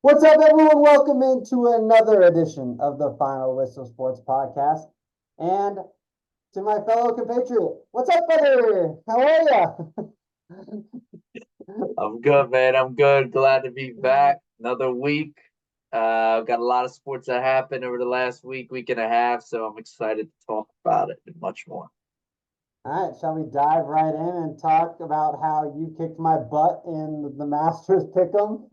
What's up, everyone? Welcome into another edition of the Final Whistle Sports Podcast. And to my fellow compatriot, what's up, brother? How are I'm good, man. I'm good. Glad to be back. Another week. I've got a lot of sports that happened over the last week and a half, so I'm excited to talk about it and much more. All right, shall we dive right in and talk about how you kicked my butt in the Masters Pick'em?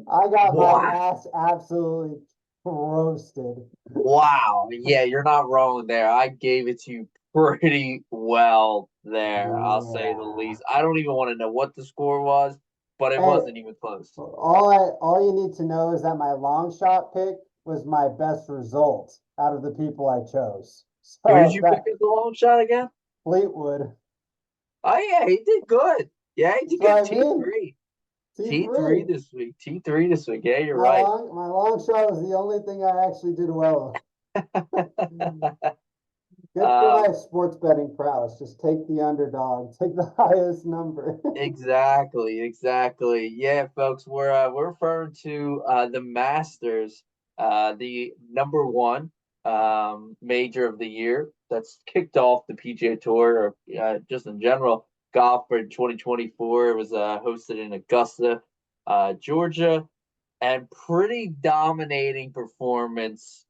I got my Wow. ass absolutely roasted. Wow. Yeah, you're not wrong there. I gave it to you pretty well there, I'll say the Yeah. least. I don't even want to know what the score was, but it Hey, wasn't even close. all you need to know is that my long shot pick was my best result out of the people I chose. Who did So you pick that as the long shot again? Fleetwood. Oh, yeah, he did good. Yeah, he That's did good. what I mean. T3. T3 T3. this week. T3 this week. Yeah, you're My right. long shot was the only thing I actually did well. Good for Um, my sports betting prowess. Just take the underdog. Take the highest number. exactly. Yeah, folks, we're referring to the Masters, the number one major of the year that's kicked off the PGA Tour or just in general golf for 2024. It was hosted in Augusta, Georgia, and pretty dominating performance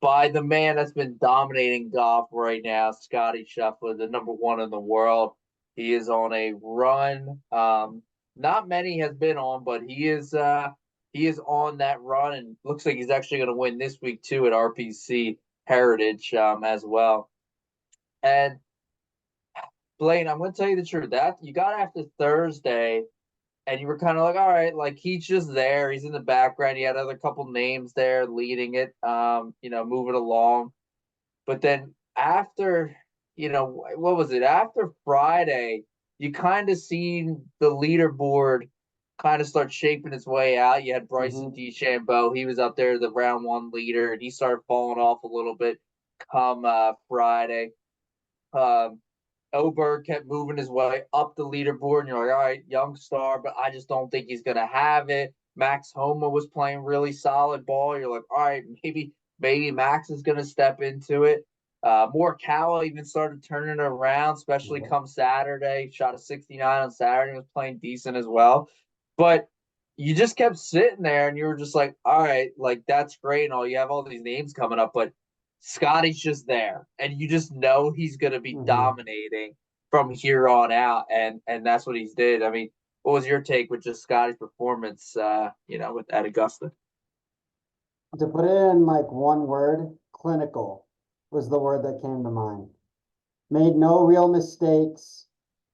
by the man that's been dominating golf right now, Scotty Scheffler, the number one in the world. He is on a run. Not many has been on, but he is on that run, and looks like he's actually going to win this week too at RPC Heritage as well. And Blaine, I'm going to tell you the truth. That you got after Thursday, and you were kind of like, all right, like he's just there. He's in the background. He had other couple names there leading it, moving along. But then after, what was it? After Friday, you kind of seen the leaderboard kind of start shaping its way out. You had Bryson hmm DeChambeau. He was up there, the round one leader, and he started falling off a little bit come Friday. Um, Oberg kept moving his way up the leaderboard, and you're like, all right, young star, but I just don't think he's gonna have it. Max Homa was playing really solid ball. You're like, all right, maybe Max is gonna step into it. Morikawa even started turning it around, especially come Saturday. Shot a 69 on Saturday, was playing decent as well. But you just kept sitting there, and you were just like, all right, like that's great, and all you have all these names coming up, but Scotty's just there, and you just know he's going to be hmm dominating from here on out, and that's what he's did. I mean, what was your take with just Scotty's performance? With at Augusta. To put it in like one word, clinical was the word that came to mind. Made no real mistakes.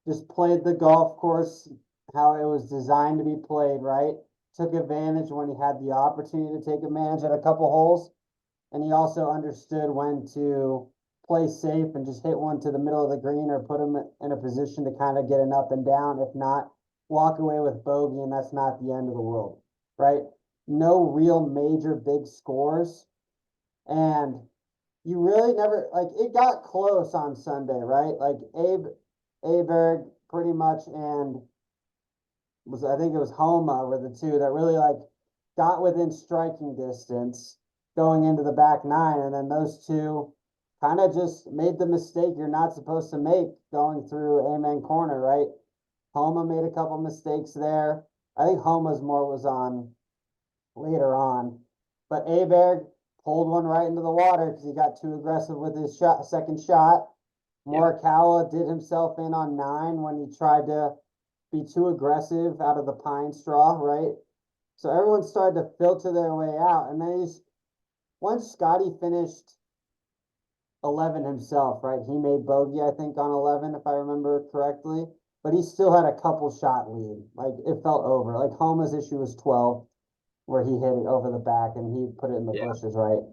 Just played the golf course how it was designed to be played, right? Took advantage when he had the opportunity to take advantage at a couple holes. And he also understood when to play safe and just hit one to the middle of the green or put him in a position to kind of get an up and down. If not, walk away with bogey, and that's not the end of the world, right? No real major big scores. And you really never like it got close on Sunday, right? Like Aberg pretty much and was I think it was Homa were the two that really like got within striking distance going into the back nine, and then those two kind of just made the mistake you're not supposed to make going through Amen Corner, right? Homa made a couple mistakes there. I think Homa's more was on later on, but Aberg pulled one right into the water because he got too aggressive with his second shot. Yep. Morikawa did himself in on nine when he tried to be too aggressive out of the pine straw, right? So everyone started to filter their way out. And then once Scotty finished 11 himself, right? He made bogey, I think, on 11, if I remember correctly. But he still had a couple shot lead. Like it felt over. Like Homa's issue was 12, where he hit it over the back and he put it in the Yeah. bushes, right?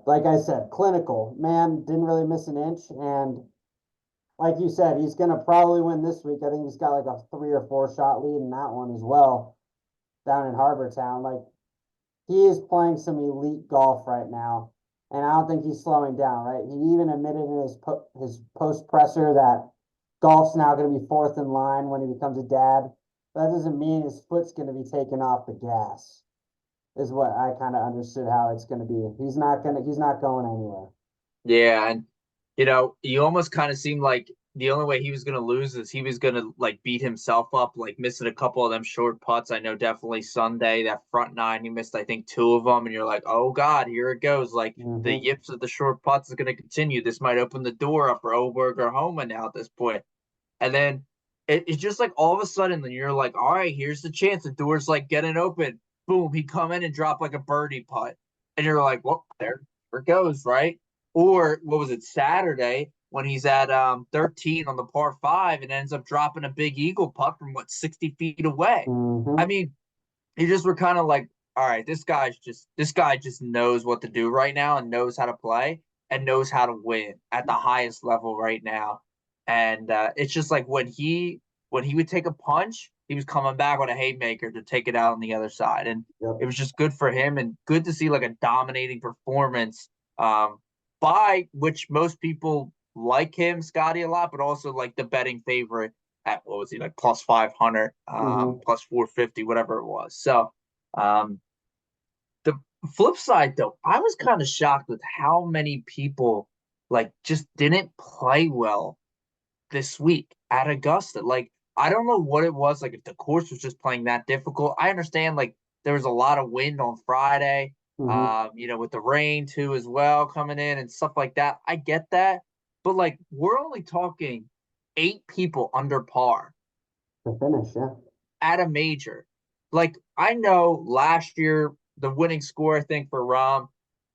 Like I said, clinical. Man didn't really miss an inch. And like you said, he's gonna probably win this week. I think he's got like a 3 or 4 shot lead in that one as well, down in Harbor Town. Like he is playing some elite golf right now, and I don't think he's slowing down. Right? He even admitted in his post presser that golf's now going to be fourth in line when he becomes a dad. that doesn't mean his foot's gonna be taken off the gas, is what I kind of understood how it's gonna be. He's not going anywhere. Yeah, and you almost kind of seemed like the only way he was gonna lose is he was gonna like beat himself up, like missing a couple of them short putts. I know definitely Sunday, that front nine, he missed I think two of them, and you're like, oh God, here it goes. Like the Mm-hmm. yips of the short putts is gonna continue. This might open the door up for Oberg or Homa now at this point. And then it's just like all of a sudden, then you're like, all right, here's the chance. The door's like getting open. Boom, he come in and drop like a birdie putt. And you're like, well, there it goes, right? Or what was it, Saturday when he's at 13 on the par five and ends up dropping a big eagle putt from what 60 feet away. I Mm-hmm. mean, you just were kind of like, all right, this guy just knows what to do right now and knows how to play and knows how to win at the highest level right now. And it's just like when he would take a punch, he was coming back with a haymaker to take it out on the other side, and it Yep. was just good for him and good to see like a dominating performance um, by which most people like him, Scotty, a lot, but also like the betting favorite at what was he like plus 500, Mm-hmm. plus 450, whatever it was. So um, the flip side, though, I was kind of shocked with how many people like just didn't play well this week at Augusta. Like, I don't know what it was. Like, if the course was just playing that difficult, I understand. Like, there was a lot of wind on Friday. Mm-hmm. With the rain too as well coming in and stuff like that. I get that, but like, we're only talking 8 people under par The finish, yeah. at a major. Like I know last year the winning score I think for Rom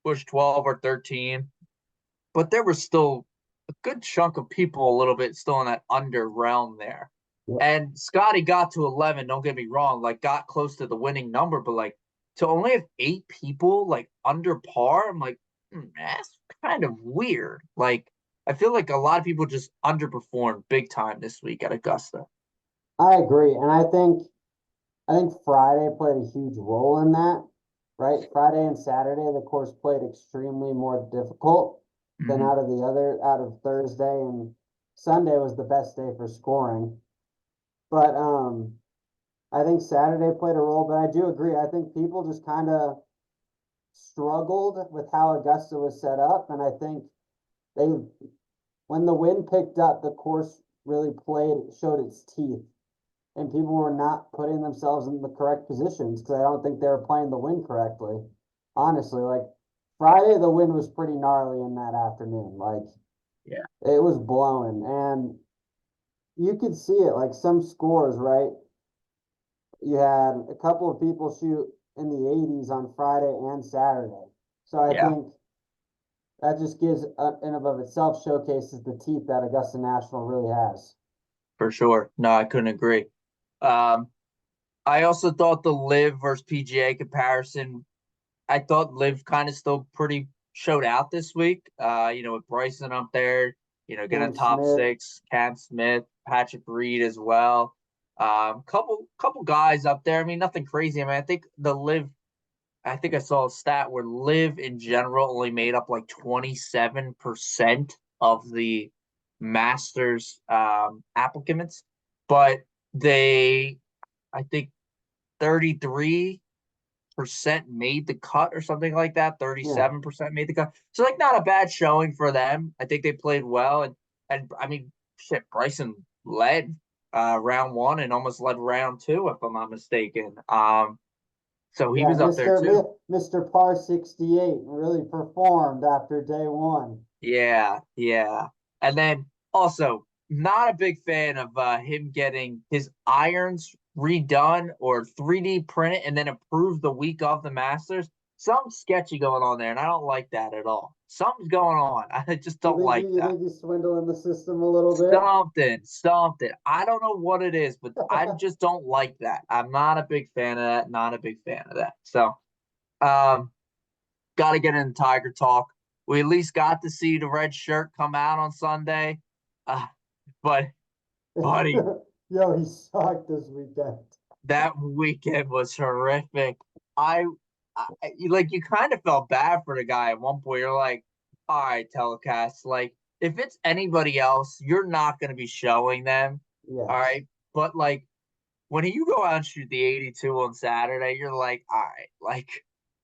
was 12 or 13, but there was still a good chunk of people a little bit still in that under realm there. Yep. And Scotty got to 11, don't get me wrong, like got close to the winning number, but like to only have 8 people like under par, I'm like, that's kind of weird. Like I feel like a lot of people just underperformed big time this week at Augusta. I agree, and I think Friday played a huge role in that, right? Friday and Saturday, the course played extremely more difficult than Mm-hmm. out of Thursday, and Sunday was the best day for scoring. But I think Saturday played a role, but I do agree. I think people just kind of struggled with how Augusta was set up, and I think they when the wind picked up, the course really showed its teeth, and people were not putting themselves in the correct positions because I don't think they were playing the wind correctly. Honestly, like Friday, the wind was pretty gnarly in that afternoon. Like Yeah. it was blowing, and you could see it. Like some scores, right? You had a couple of people shoot in the 80s on Friday and Saturday. So I Yeah. think that just gives, in and of itself, showcases the teeth that Augusta National really has. For sure. No, I couldn't agree. Um, I also thought the Live versus PGA comparison, I thought Live kind of still pretty showed out this week. With Bryson up there, getting Cam top Smith, six, Cam Smith, Patrick Reed as well. Couple guys up there. I mean, nothing crazy. I mean, I think I saw a stat where Live in general only made up like 27% of the Masters applicants, but they, I think 33% made the cut or something like that. yeah, 37% made the cut. So like not a bad showing for them. I think they played well and I mean shit, Bryson led round one and almost led round two, if I'm not mistaken. So he yeah, was up there too. Mr. Par 68 really performed after day one. Yeah, yeah. And then also not a big fan of him getting his irons redone or 3D printed and then approved the week of the Masters. Something sketchy going on there, and I don't like that at all. Something's going on. I just don't like You that. think he's swindling the system a little bit? Something. I don't know what it is, but I just don't like that. I'm not a big fan of that. Not a big fan of that. So, um, got to get into Tiger talk. We at least got to see the red shirt come out on Sunday. Uh, but, buddy, Yo, he sucked this weekend. that weekend was horrific. I, like, you kind of felt bad for the guy at one point. You're like, all right, telecast, like, if it's anybody else, you're not going to be showing them. All Yes. right. But, like, when you go out and shoot the 82 on Saturday, you're like, all right, like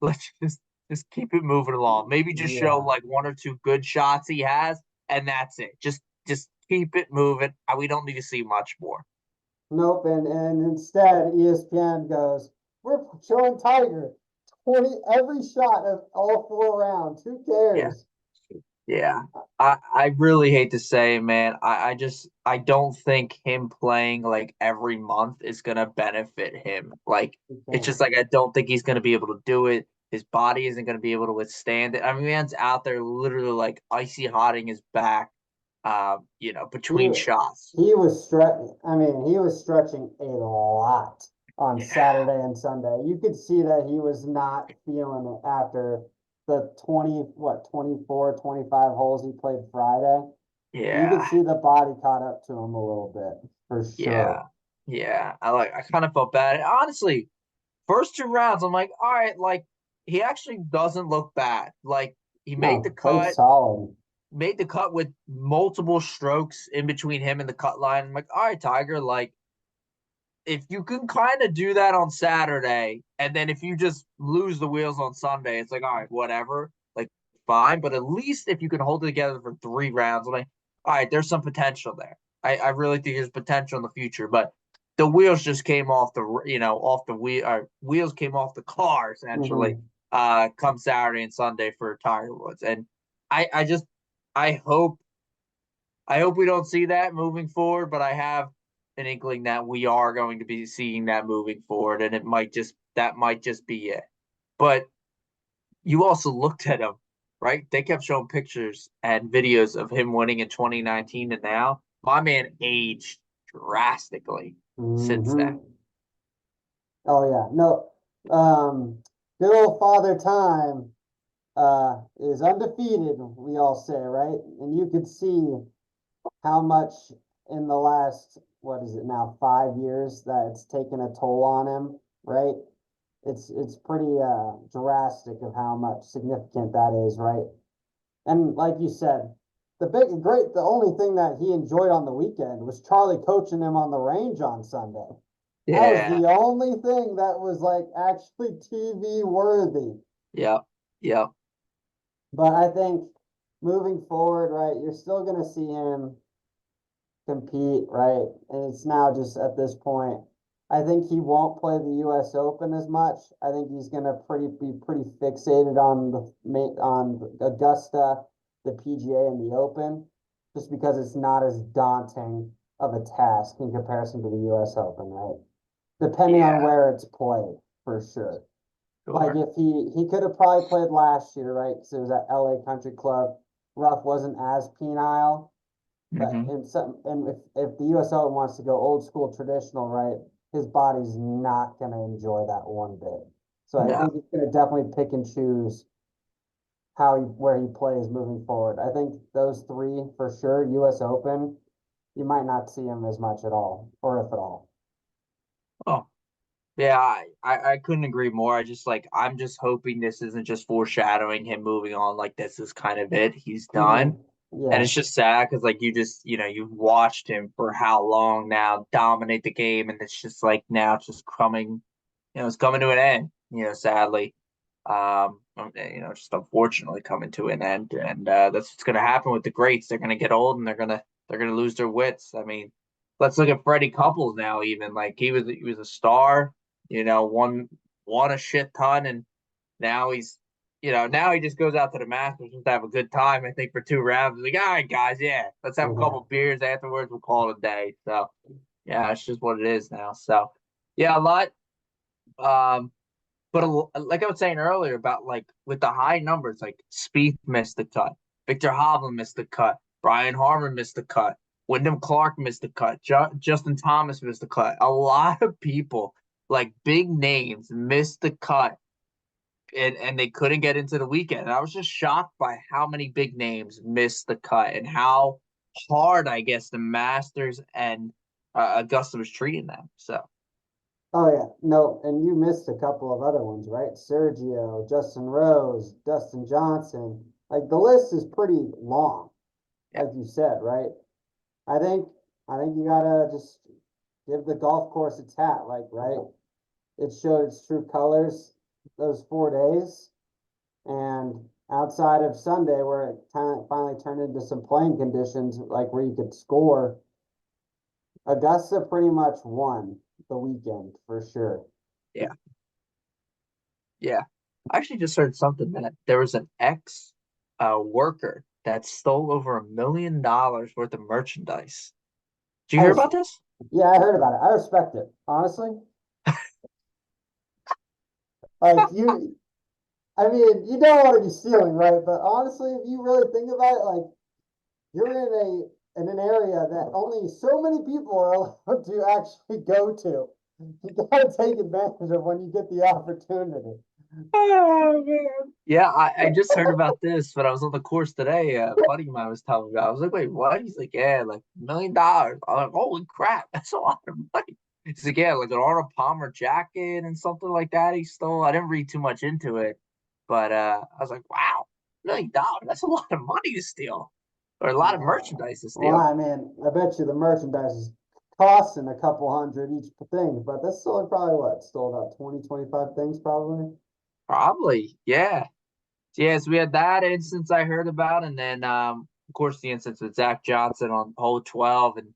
let's just keep it moving along. Maybe just show Yeah. like one or two good shots he has, and that's it. Just keep it moving. We don't need to see much more. Nope. And instead, ESPN goes, we're showing Tiger 20 every shot of all 4 rounds. Who Yeah. cares? Yeah. I really hate to say, man. I don't think him playing like every month is gonna benefit him. Like Who it's can't? just like I don't think he's gonna be able to do it. His body isn't gonna be able to withstand it. I mean, man's out there literally like icy hotting his back, He between shots. he was he was stretching a lot on Yeah. Saturday and Sunday. You could see that he was not feeling it after the 24, 25 holes he played Friday. You could Yeah. see the body caught up to him a little bit, for Yeah. sure. Yeah. I kind of felt bad. Honestly, first 2 rounds, I'm like, all right, like he actually doesn't look bad. Like he No, played solid. made the cut with multiple strokes in between him and the cut line. I'm like, all right, Tiger, like if you can kind of do that on Saturday, and then if you just lose the wheels on Sunday, it's like, all right, whatever, like fine. But at least if you can hold it together for 3 rounds, I'm like, all right, there's some potential there. I really think there's potential in the future, but the wheels just came off off the wheels came off the car essentially. Hmm. Come Saturday and Sunday for Tiger Woods, and I just I hope we don't see that moving forward, but I have an inkling that we are going to be seeing that moving forward, and that might just be it. But you also looked at him, right? They kept showing pictures and videos of him winning in 2019, and now my man aged drastically since then. Hmm. Oh yeah, no. Good old Father Time is undefeated, we all say, right? And you could see how much in the last, what is it now, 5 years that it's taken a toll on him, right? It's pretty drastic of how much significant that is, right? And like you said, the only thing that he enjoyed on the weekend was Charlie coaching him on the range on Sunday. That was Yeah, the only thing that was like actually TV worthy. yeah, yeah, But I think moving forward, right, you're still gonna see him compete, right? And it's now just at this point, I think he won't play the U.S. Open as much. I think he's gonna be pretty fixated on on Augusta, the PGA, and the Open, just because it's not as daunting of a task in comparison to the U.S. Open, right? Depending on yeah, where it's played, for sure. Like sure. if he could have probably played last year, right? Because it was at LA Country Club. Rough wasn't as penile, but Hmm. if the US Open wants to go old school traditional, right, his body's not gonna enjoy that one bit. So I No. think he's gonna definitely pick and choose where he plays moving forward. I think those three for sure, US Open, you might not see him as much at all, or if at all. Oh, yeah, I couldn't agree more. I'm just hoping this isn't just foreshadowing him moving on. Like this is kind of it. He's done. Hmm. And Yeah. it's just sad because like you've watched him for how long now dominate the game, and it's just like now it's just coming, it's coming to an end, sadly. Just unfortunately coming to an end. And that's what's gonna happen with the greats. They're gonna get old and they're gonna lose their wits. I mean, let's look at Freddie Couples now, even like he was a star, won a shit ton, and now now he just goes out to the Masters just to have a good time. I think for 2 rounds, like, all right, guys, yeah, let's have a Yeah. couple beers afterwards. We'll call it a day. So yeah, it's just what it is now. So yeah, a lot. Um, but like I was saying earlier about like with the high numbers, like Spieth missed the cut, Victor Hovland missed the cut, Brian Harman missed the cut, Wyndham Clark missed the cut, Justin Thomas missed the cut. A lot of people, like big names, missed the cut and they couldn't get into the weekend. And I was just shocked by how many big names missed the cut and how hard I guess the Masters and Augusta was treating them. So Oh yeah, no, and you missed a couple of other ones, right? Sergio, Justin Rose, Dustin Johnson. Like the list is pretty long, yeah, like you said, right? I think I think you gotta just give the golf course its hat, like, right? It showed its true colors those 4 days. And outside of Sunday, where it finally turned into some playing conditions, like where you could score, Augusta pretty much won the weekend for sure. Yeah, yeah. I actually just heard something that there was an ex worker that stole over $1 million worth of merchandise. Did you I hear res- about this? yeah, I heard about it. I respect it, honestly. Like you, I mean, you don't want to be stealing, right? But honestly, if you really think about it, like you're in an area that only so many people are allowed to actually go to. You gotta take advantage of when you get the opportunity. Oh man. Yeah, I just heard about this when I was on the course today. A buddy of mine was telling me about it. I was like, wait, what? He's like, yeah, like $1 million. I'm like, holy crap, that's a lot of money. He's like, yeah, like an Arnold Palmer jacket and something like that he stole. I didn't read too much into it, but I was like, wow, $1 million, that's a lot of money to steal. Or a lot of merchandise to Well, steal. I mean, I bet you the merchandise is costing a couple hundred each thing, but that's still probably what, still about 20, 25 things probably. Probably, yeah. Yes, we had that instance I heard about, and then of course the instance with Zach Johnson on hole 12, and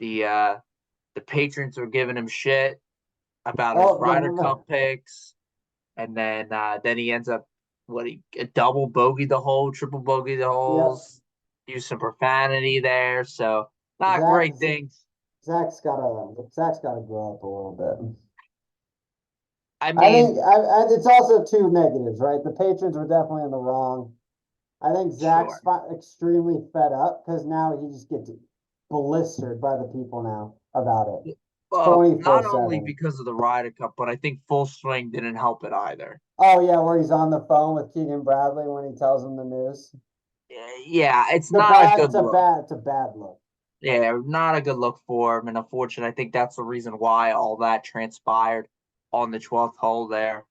the patrons were giving him shit about his Oh, yeah, Ryder remember Cup picks, and then he ends up what he a double bogey the hole, triple bogey the Yep. holes, use some profanity there, so not Zach, great things. Zach's gotta grow up a little bit. I I mean, think it's also two negatives, right? The patrons were definitely in the wrong. I think sure. Zach's extremely fed up because now he just gets blistered by the people now about it Well, not only 24/7. because of the Ryder Cup, but I think Full Swing didn't help it either. Oh yeah, where he's on the phone with Keegan Bradley when he tells him the news. Yeah, it's not a good look. It's a bad look. Yeah, not a good look for him, and unfortunately, I think that's the reason why all that transpired on the 12th hole there.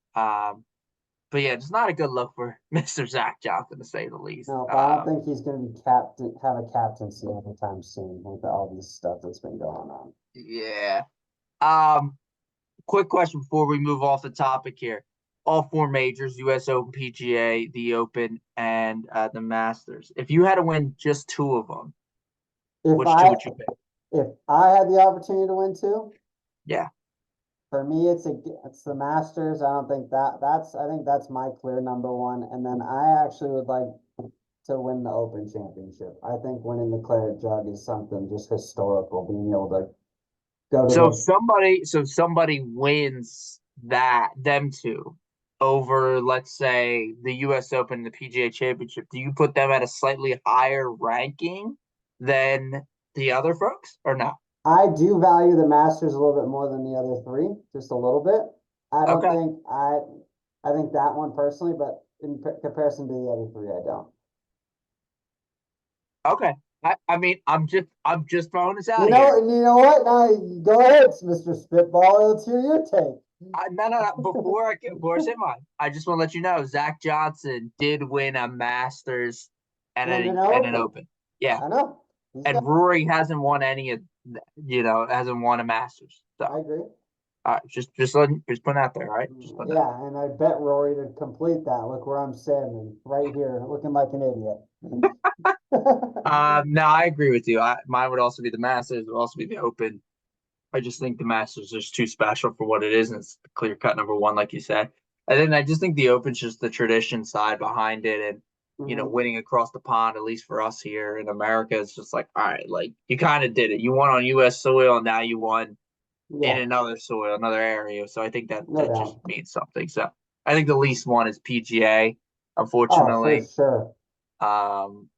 But yeah, it's not a good look for Mr. Zach Johnson to say the least. No, but I don't think he's going to be have a captaincy anytime soon with all this stuff that's been going on. Yeah. Um, Quick question before we move off the topic here. All four majors, US Open, PGA, the Open, and the Masters. If you had to win just two of them, If which two I would you pick? if I had the opportunity to win too, Yeah. for me it's the Masters. I don't think I think that's my clear number one. And then I actually would like to win the Open Championship. I think winning the Claret Jug is something just historical. Being able to go to So somebody wins that them two over, let's say, the U.S. Open, and the PGA Championship. Do you put them at a slightly higher ranking than the other folks, or no? I do value the Masters a little bit more than the other three, just a little bit. I don't Okay, think I think that one personally, but in comparison to the other three, I don't. okay. I mean, I'm just throwing this out here. You know what? Now go ahead, Mr. Spitball. Let's hear your take. No, no, no. Before I say mine, I just want to let you know Zach Johnson did win a Masters and And an an Open. Open. Yeah, I know. He's and got Rory hasn't won any of, hasn't won a Masters. So, I agree. all right, just putting out there, all right? Just putting that. Yeah, and I bet Rory to complete that. Look where I'm standing, right here, looking like an idiot. No, I agree with you. Mine would also be the Masters. Would also be the Open. I just think the Masters is too special for what it is, and it's the clear cut number one, like you said. And then I just think the Open's just the tradition side behind it, and Mhm. winning across the pond, at least for us here in America, it's just like, all right, like you kind of did it. You won on U.S. soil, and now you won in Yeah, another soil, another area. So I think that no that just doubt. means something. So I think the least one is PGA, Oh, for unfortunately. sure. Um,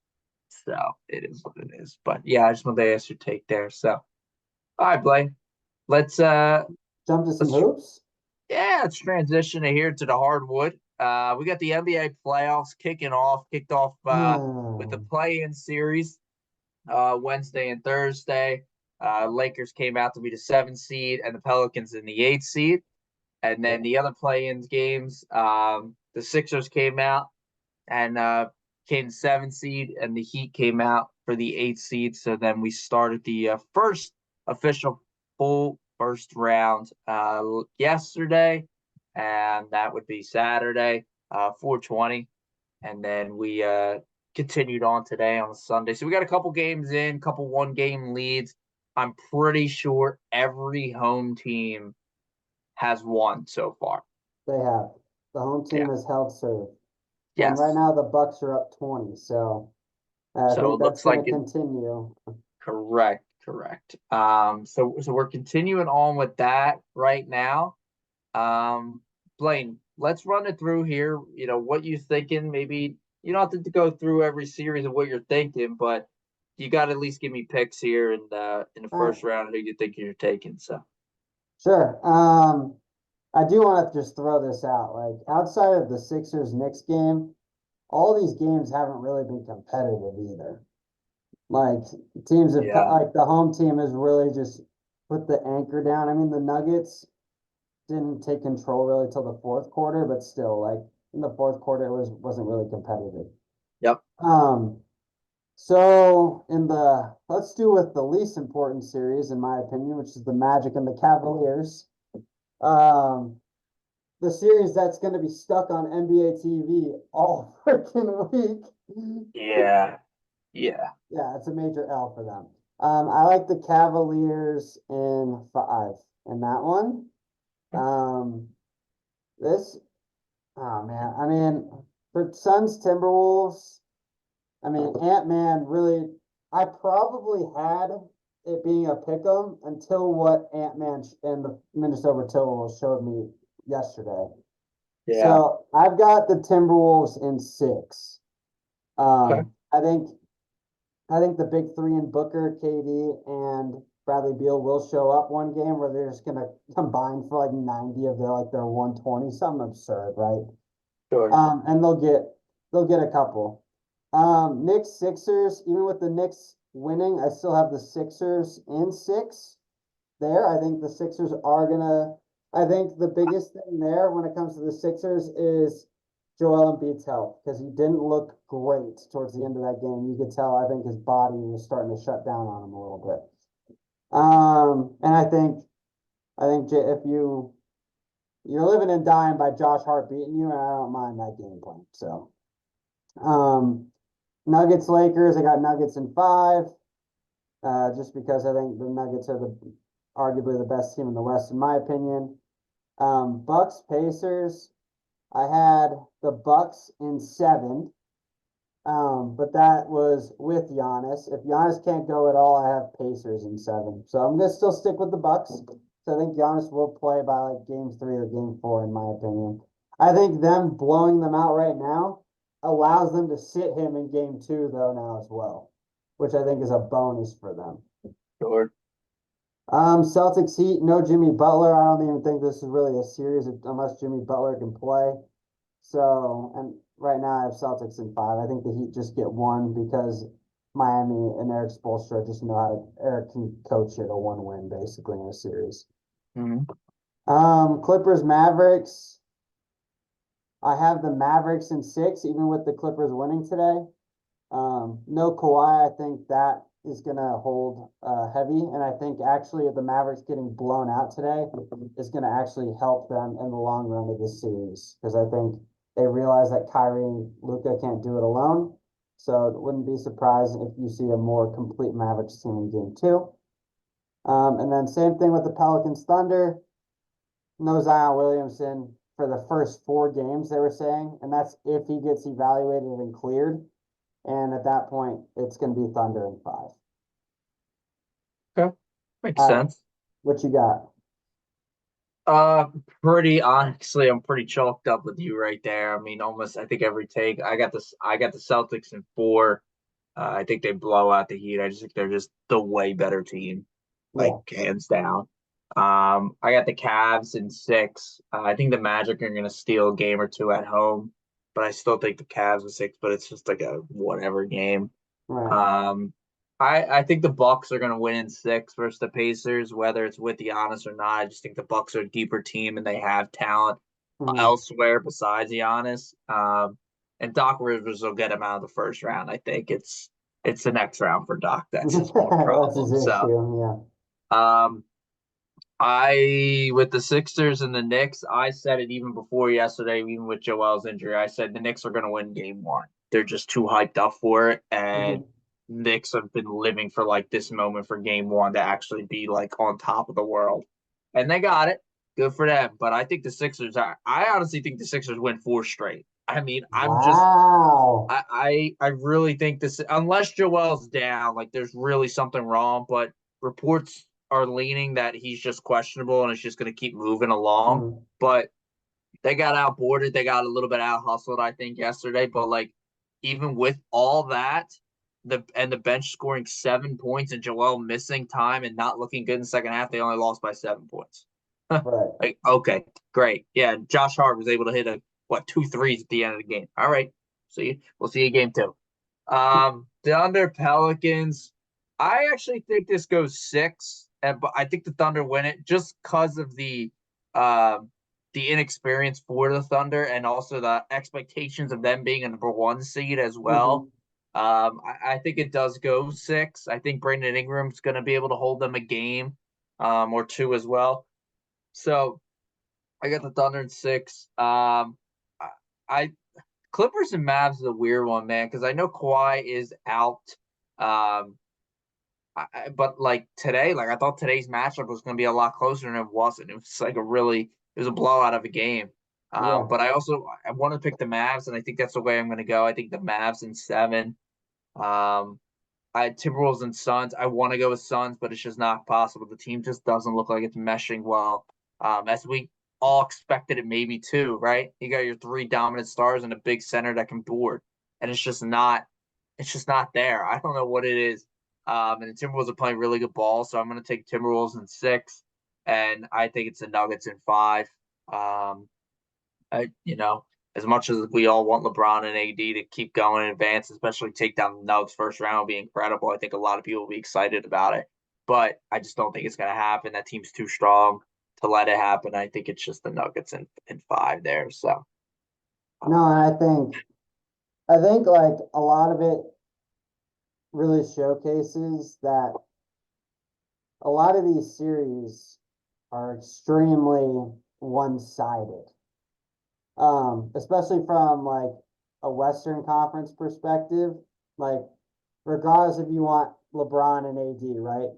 so it is what it is. But yeah, I just wanted to ask your take there. So all right, Blaine, let's Jump to some let's hoops. yeah, let's transition here to the hardwood. We got the NBA playoffs kicked off with the Hmm. play-in series Wednesday and Thursday. Lakers came out to be the 7th seed and the Pelicans in the 8th seed. And then the other play-in games, the Sixers came out and came 7th seed, and the Heat came out for the 8th seed. So then we started the first official full first round yesterday, and that would be Saturday, 4:20, and then we continued on today on Sunday. So we got a couple games in, couple one-game leads. I'm pretty sure every home team has won so far. They have. The home team Yeah. has held serve. And right Yes. now the Bucks are up 20, so I So think it that's looks going like to it. continue. Correct. Correct. So we're continuing on with that right now. Um, Blaine, let's run it through here. You know, what you thinking? Maybe you don't have to go through every series of what you're thinking, but you got to at least give me picks here in the All right, first round who you think you're taking. So sure. I do want to just throw this out. Like outside of the Sixers Knicks game, all these games haven't really been competitive either. Like teams have yeah, like the home team has really just put the anchor down. I mean, the Nuggets didn't take control really till the fourth quarter, but still, like in the fourth quarter, it wasn't really competitive. yep, Um, so in the let's do with the least important series, in my opinion, which is the Magic and the Cavaliers. Um, the series that's going to be stuck on NBA TV all freaking week. yeah, yeah. Yeah, it's a major L for them. I like the Cavaliers in 5 in that one. Um, this, oh man, I mean, for Suns Timberwolves, I mean, Ant-Man really, I probably had it being a pick 'em until what Ant-Man and the Minnesota Timberwolves showed me yesterday. Yeah. So I've got the Timberwolves in 6. Okay. I think the big three in Booker, KD, and Bradley Beal will show up one game where they're just gonna combine for like 90 of their 120, something absurd, right? Sure. And they'll get a couple. Knicks Sixers, even with the Knicks winning, I still have the Sixers in 6 there. I think the Sixers are gonna. I think the biggest thing there when it comes to the Sixers is Joel Embiid's health because he didn't look great towards the end of that game. You could tell. I think his body was starting to shut down on him a little bit. And I think if you're living and dying by Josh Hart beating you, and I don't mind that game plan. So, um, Nuggets Lakers. I got Nuggets in 5. Just because I think the Nuggets are arguably the best team in the West, in my opinion. Bucks Pacers. I had the Bucks in 7, but that was with Giannis. If Giannis can't go at all, I have Pacers in 7. So I'm gonna still stick with the Bucks. So I think Giannis will play by like game 3 or game 4, in my opinion. I think them blowing them out right now allows them to sit him in game 2 though now as well, which I think is a bonus for them. Sure. Celtics Heat, no Jimmy Butler. I don't even think this is really a series unless Jimmy Butler can play. So, and right now I have Celtics in 5. I think the Heat just get one because Miami and Eric Spoelstra just know how to, Eric can coach it a one win basically in a series. Hmm. Clippers Mavericks. I have the Mavericks in 6, even with the Clippers winning today. No Kawhi, I think that is going to hold heavy. And I think actually the Mavericks getting blown out today is going to actually help them in the long run of this series. Because I think they realize that Kyrie and Luka can't do it alone. So it wouldn't be surprised if you see a more complete Mavericks team in game 2. And then same thing with the Pelicans Thunder. No Zion Williamson for the first 4 games, they were saying. And that's if he gets evaluated and cleared. And at that point, it's going to be Thunder in 5. Okay. Makes All right, sense. what you got? Uh, Pretty honestly, I'm pretty chalked up with you right there. I mean, almost I think every take. I got the Celtics in 4. I think they blow out the Heat. I just think they're just the way better team, like Yeah. hands down. I got the Cavs in 6. I think the Magic are gonna steal a game or two at home, but I still think the Cavs in 6. But it's just like a whatever game. Right. Um, I think the Bucks are gonna win in 6 versus the Pacers, whether it's with Giannis or not. I just think the Bucks are a deeper team and they have talent Mhm. elsewhere besides Giannis. And Doc Rivers will get him out of the first round. I think it's the next round for Doc. That's his more That's his problem. So issue. Yeah. um With the Sixers and the Knicks, I said it even before yesterday, even with Joel's injury. I said the Knicks are going to win game one. They're just too hyped up for it. And Mhm. Knicks have been living for like this moment for game one to actually be like on top of the world. And they got it. Good for them. But I think the Sixers are, I honestly think the Sixers win four straight. I mean, Wow. I really think this, unless Joel's down, like there's really something wrong, but reports are leaning that he's just questionable and it's just going to keep moving along. Mm. But they got outboarded, they got a little bit out hustled, I think, yesterday. But like, even with all that, the bench scoring 7 points and Joel missing time and not looking good in the second half, they only lost by 7 points. Right. Like, okay, great. Yeah, Josh Hart was able to hit a what 2 threes at the end of the game. All right. See, we'll see you game two. Thunder Pelicans. I actually think this goes six, but I think the Thunder win it just because of the inexperience for the Thunder and also the expectations of them being a number one seed as well. Hmm. I think it does go six. I think Brandon Ingram's going to be able to hold them a game, or two as well. So I got the Thunder in six. I Clippers and Mavs is a weird one, man, because I know Kawhi is out. Um, but like today, like I thought today's matchup was going to be a lot closer, and it wasn't. It was like it was a blowout of a game. Yeah. But I want to pick the Mavs, and I think that's the way I'm going to go. I think the Mavs in seven. Um, I had Timberwolves and Suns. I want to go with Suns, but it's just not possible. The team just doesn't look like it's meshing well. As we all expected it maybe too, right? You got your three dominant stars and a big center that can board, and it's just not there. I don't know what it is. And the Timberwolves are playing really good ball, so I'm going to take Timberwolves in six, and I think it's the Nuggets in five. Um, as much as we all want LeBron and AD to keep going in advance, especially take down the Nuggets first round, would be incredible. I think a lot of people will be excited about it, but I just don't think it's going to happen. That team's too strong to let it happen. I think it's just the Nuggets in five there. So, No, um, and I think like a lot of it really showcases that a lot of these series are extremely one-sided. Especially from like a Western Conference perspective, like regardless if you want LeBron and AD, right?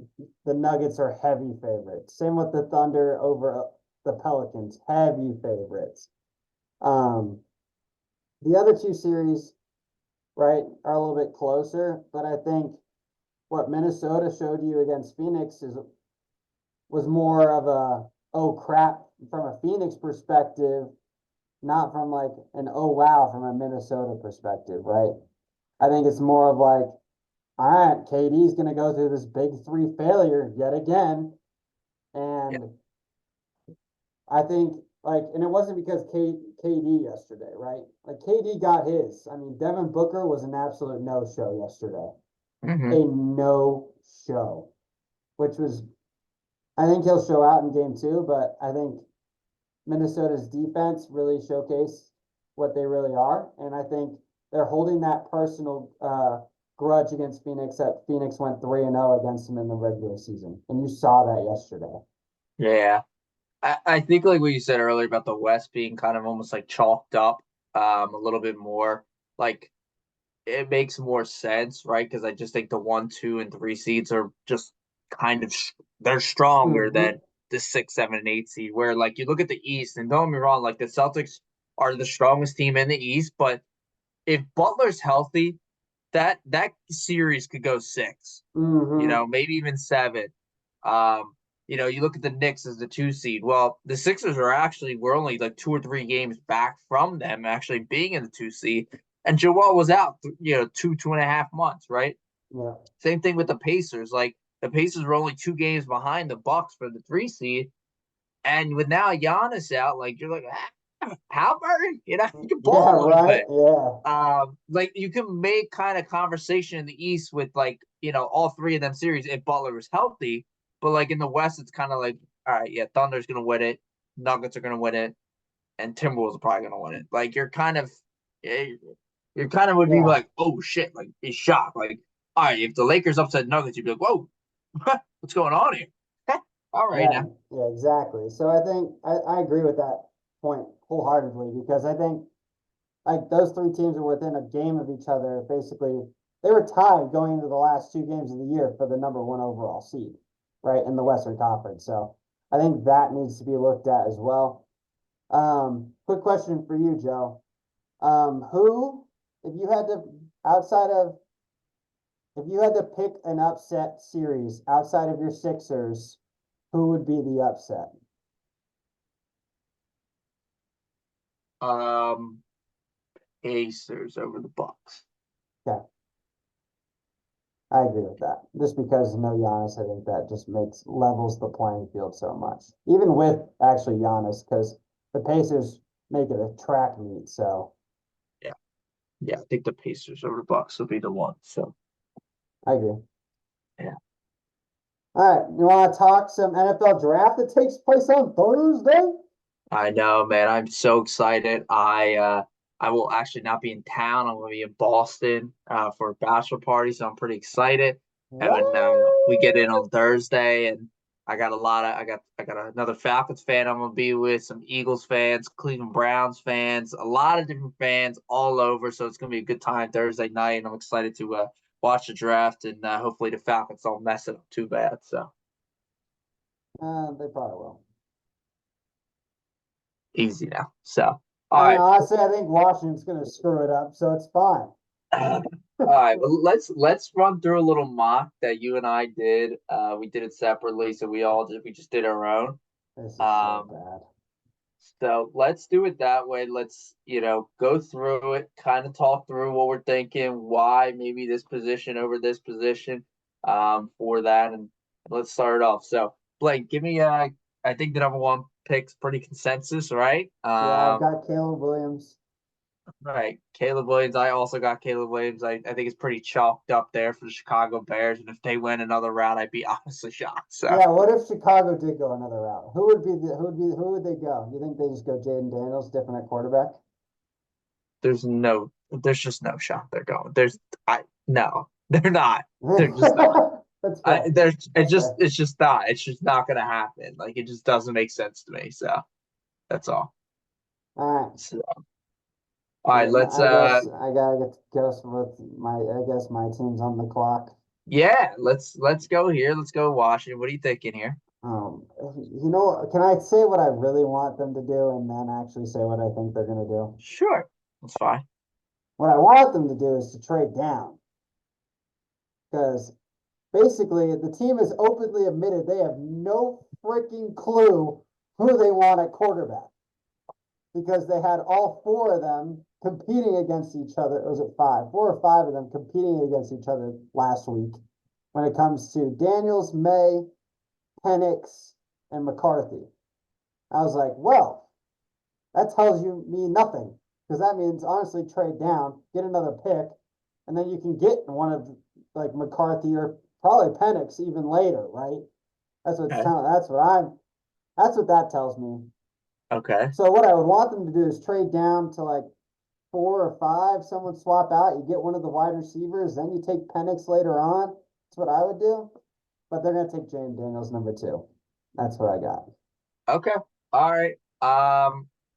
The Nuggets are heavy favorites. Same with the Thunder over the Pelicans, heavy favorites. Um, the other two series, right, are a little bit closer, but I think what Minnesota showed you against Phoenix was more of a oh crap from a Phoenix perspective, not from like an oh wow from a Minnesota perspective, right? I think it's more of like, all right, KD's going to go through this big three failure yet again. yeah. And I think like, and it wasn't because KD yesterday, right? Like KD got his. I mean, Devin Booker was an absolute no show yesterday, Mm-hmm. a no show, which was, I think he'll show out in game two, but I think Minnesota's defense really showcased what they really are. And I think they're holding that personal grudge against Phoenix that Phoenix went 3-0 against them in the regular season. And you saw that yesterday. Yeah. I think like what you said earlier about the West being kind of almost like chalked up a little bit more. Like it makes more sense, right? Because I just think the one, two, and three seeds are just kind of they're stronger Mm-hmm. than the six, seven, and eight seed. Where like you look at the East, and don't get me wrong, like the Celtics are the strongest team in the East, but if Butler's healthy, that series could go six, Mm-hmm. maybe even seven. Um, you look at the Knicks as the two seed. Well, the Sixers we're only like 2 or 3 games back from them actually being in the two seed. And Joel was out, 2.5 months, right? Yeah. Same thing with the Pacers. Like the Pacers were only 2 games behind the Bucks for the three seed. And with now Giannis out, like you're like, Halliburton, you can Yeah, ball a little right. bit. Yeah. Like you can make kind of conversation in the East with like, all three of them series if Butler is healthy. But like in the West, it's kind of like, all right, yeah, Thunder's gonna win it, Nuggets are gonna win it, and Timberwolves are probably gonna win it. Like eh, you're kind of would be Yeah. like, oh shit, like it's shocked. Like, all right, if the Lakers upset Nuggets, you'd be like, whoa, what's going on here? All right Yeah, now. yeah, exactly. So I think I agree with that point wholeheartedly because I think like those three teams are within a game of each other. Basically, they were tied going into the last two games of the year for the number one overall seed, right, in the Western Conference. So I think that needs to be looked at as well. Quick question for you, Joe. Who, if you had to, outside of, if you had to pick an upset series outside of your Sixers, who would be the upset? Um, Pacers over the Bucks. Okay, I agree with that. Just because no Giannis, I think that just makes levels the playing field so much. Even with actually Giannis, because the Pacers make it a track meet. So Yeah, yeah. I think the Pacers over the Bucks will be the one. So I agree. yeah. All right, you want to talk some NFL draft that takes place on Thursday? I know, man. I'm so excited. I will actually not be in town. I'm going to be in Boston for a bachelor party, so I'm pretty excited. And What? when we get in on Thursday, and I got another Falcons fan I'm gonna be with, some Eagles fans, Cleveland Browns fans, a lot of different fans all over. So it's gonna be a good time Thursday night, and I'm excited to watch the draft and hopefully the Falcons don't mess it up too bad. So They probably will. easy now. So all I mean, right. honestly, I think Washington's going to screw it up, so it's fine. All right, well, let's run through a little mock that you and I did. We did it separately, so we just did our own. This is so Um, bad. so let's do it that way. Let's, go through it, kind of talk through what we're thinking, why maybe this position over this position, for that, and let's start it off. So, Blake, give me I think the number one pick's pretty consensus, right? Yeah, I've got Caleb Williams. Right. Caleb Williams. I also got Caleb Williams. I think it's pretty chalked up there for the Chicago Bears. And if they win another round, I'd be honestly shocked. So Yeah, what if Chicago did go another route? Who would they go? You think they just go Jaden Daniels, different at quarterback? there's just no shot they're going. No, they're not. They're just not. That's fair. That's fair. It's just not. It's just not gonna happen. Like it just doesn't make sense to me. So that's all. All right. So, all right, Yeah, let's I guess I gotta get to go with my. I guess my team's on the clock. yeah, let's go here. Let's go Washington. What are you thinking here? Can I say what I really want them to do and then actually say what I think they're gonna do? Sure. That's fine. What I want them to do is to trade down because basically the team has openly admitted they have no freaking clue who they want at quarterback because they had all four of them competing against each other. Was it five? Four or five of them competing against each other last week when it comes to Daniels, May, Penix, and McCarthy. I was like, well, that tells you me nothing because that means honestly trade down, get another pick, and then you can get one of like McCarthy or probably Penix even later, right? That's what it's Okay. telling. That's what that tells me. Okay. So what I would want them to do is trade down to like four or five. Someone swap out. You get one of the wide receivers, then you take Penix later on. That's what I would do. But they're gonna take James Daniels number two. That's what I got. Okay. All right.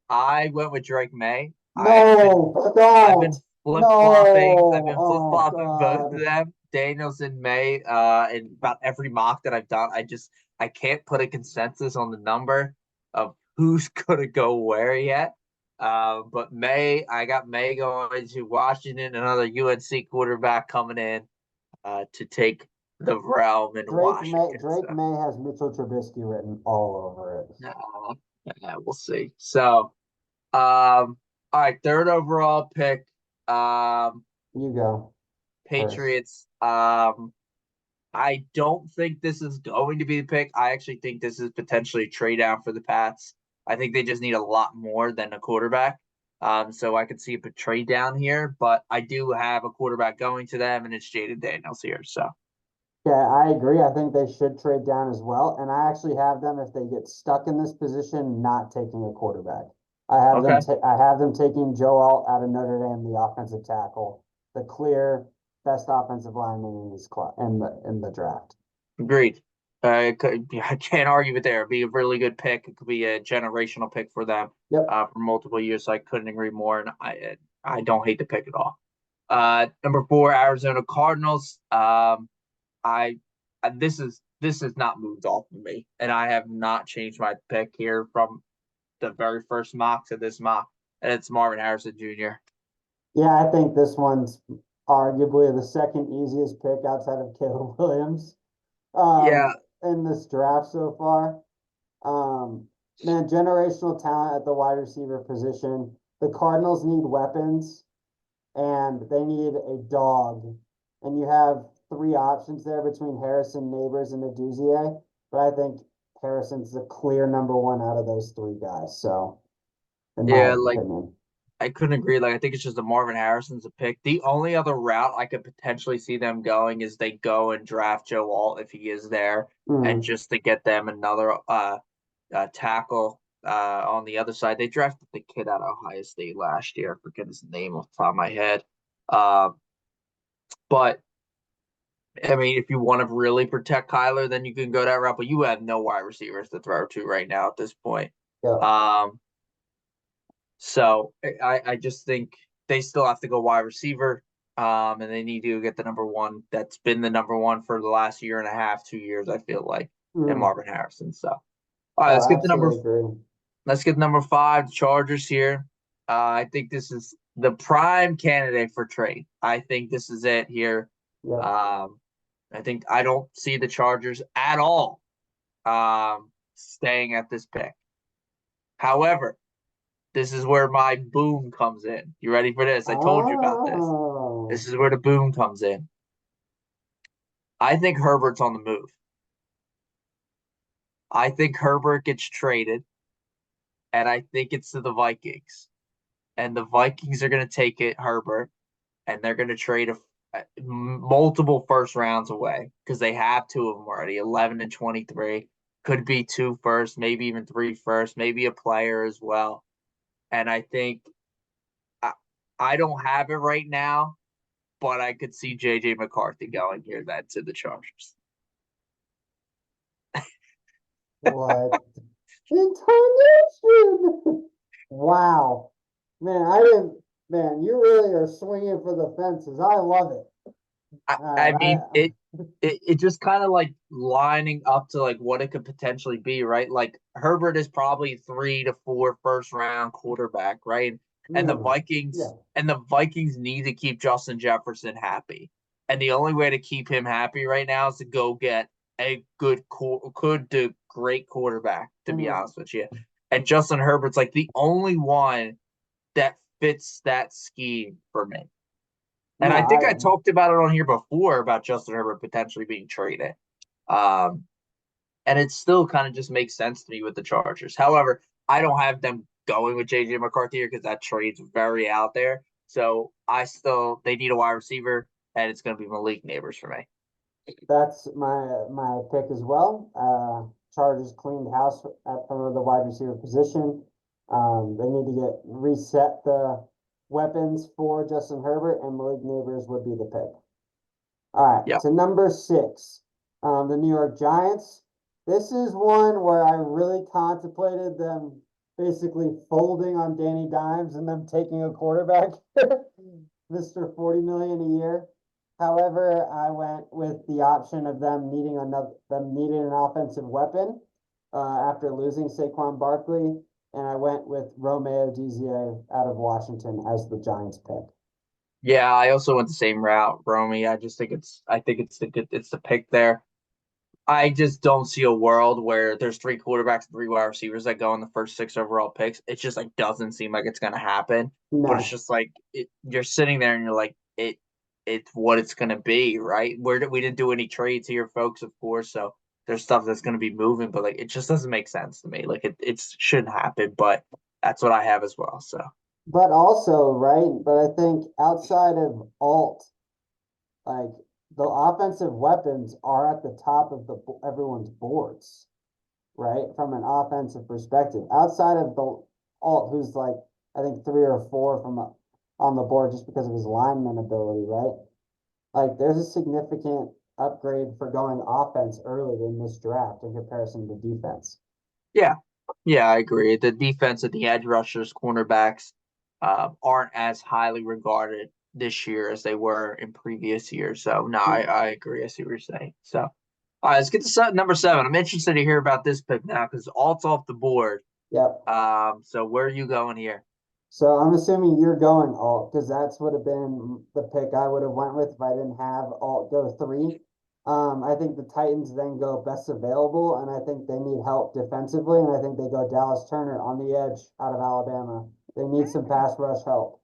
I went with Drake May. No, I've don't. been flip flopping. I've No. been flip Oh flopping both of God. them, Daniels and May. In about every mock that I've done, I can't put a consensus on the number of who's gonna go where yet. But May, I got May going to Washington, another UNC quarterback coming in to take the realm in Washington. Drake So May has Mitchell Trubisky written all over it. yeah, we'll see. So all right, third overall pick. Um, You go first. Patriots. I don't think this is going to be the pick. I actually think this is potentially a trade down for the Pats. I think they just need a lot more than a quarterback. So I could see a trade down here, but I do have a quarterback going to them, and it's Jaden Daniels here. So Yeah, I agree. I think they should trade down as well. And I actually have them if they get stuck in this position, not taking a quarterback. okay, I have them taking Joe Alt out of Notre Dame, the offensive tackle, the clear best offensive lineman in this in the draft. agreed. I can't argue with there. It'd be a really good pick. It could be a generational pick for them Yep. for multiple years. So I couldn't agree more, and I don't hate the pick at all. Number four, Arizona Cardinals. I this has not moved off of me, and I have not changed my pick here from the very first mock to this mock, and it's Marvin Harrison Jr. Yeah, I think this one's arguably the second easiest pick outside of Caleb Williams Yeah, in this draft so far. Man, generational talent at the wide receiver position. The Cardinals need weapons and they need a dog. And you have three options there between Harrison, Neighbors, and Aduzier. But I think Harrison's the clear number one out of those three guys. So, in my yeah, like opinion. I couldn't agree. Like I think it's just the Marvin Harrison's a pick. The only other route I could potentially see them going is they go and draft Joe Alt if he is there, and Mm, just to get them another tackle on the other side. They drafted the kid out of Ohio State last year. I forget his name off the top of my head. Um, but I mean, if you want to really protect Kyler, then you can go that route. But you have no wide receivers to throw to right now at this point. yeah. Um, so I just think they still have to go wide receiver. And they need to get the number one that's been the number one for the last year and a half, 2 years, I feel like, and Mm, Marvin Harrison. So all right, oh, absolutely agree. let's get number five, the Chargers here. I think this is the prime candidate for trade. I think this is it here. Yep. Um, I don't see the Chargers at all staying at this pick. However, this is where my boom comes in. You ready for this? I told you about this. Oh, This is where the boom comes in. I think Herbert's on the move. I think Herbert gets traded, and I think it's to the Vikings. And the Vikings are going to take it, Herbert, and they're going to trade multiple first rounds away because they have two of them already, 11 and 23. Could be two first, maybe even three first, maybe a player as well. And I think I, I don't have it right now, but I could see JJ McCarthy going here then to the Chargers. what? Intonation! Wow. Man, I didn't, man, you really are swinging for the fences. I love it. I All mean right. it just kind of like lining up to like what it could potentially be, right? Like Herbert is probably 3 to 4 first round quarterback, right? And the Minimum. Vikings Yeah. and the Vikings need to keep Justin Jefferson happy. And the only way to keep him happy right now is to go get a good to great quarterback, to be Mhm. honest with you. And Justin Herbert's like the only one that fits that scheme for me. And No, I think I I, talked about it on here before about Justin Herbert potentially being traded. Um, and it still kind of just makes sense to me with the Chargers. However, I don't have them going with JJ McCarthy here because that trade's very out there. So they need a wide receiver, and it's going to be Malik Neighbors for me. that's my pick as well. Chargers cleaned house at from the wide receiver position. They need to get reset the weapons for Justin Herbert, and Malik Neighbors would be the pick. All right, Yeah. to number six, the New York Giants. This is one where I really contemplated them basically folding on Danny Dimes and them taking a quarterback, Mr. 40 million a year. However, I went with the option of them needing an offensive weapon after losing Saquon Barkley, and I went with Romeo Dizier out of Washington as the Giants pick. Yeah, I also went the same route, Romy. I think it's the pick there. I just don't see a world where there's three quarterbacks and three wide receivers that go in the first six overall picks. It just like doesn't seem like it's gonna happen. But it's No, just like you're sitting there and you're like it's what it's gonna be, right? We didn't do any trades here, folks, of course. So there's stuff that's gonna be moving, but like it just doesn't make sense to me. Like it shouldn't happen, but that's what I have as well. So but also, right? But I think outside of Alt, like the offensive weapons are at the top of everyone's boards, right? From an offensive perspective, outside of the Alt, who's like I think three or four on the board just because of his lineman ability, right? Like there's a significant upgrade for going offense early in this draft in comparison to defense. Yeah, yeah, I agree. The defense of the edge rushers, cornerbacks, aren't as highly regarded this year as they were in previous years. So no, I agree. I see what you're saying. So all right, let's get to number 7. I'm interested to hear about this pick now because alt's off the board. Yep. So where are you going here? So I'm assuming you're going alt because that's would have been the pick I would have went with if I didn't have alt go 3. I think the Titans then go best available, and I think they need help defensively, and I think they go Dallas Turner on the edge out of Alabama. They need some pass rush help.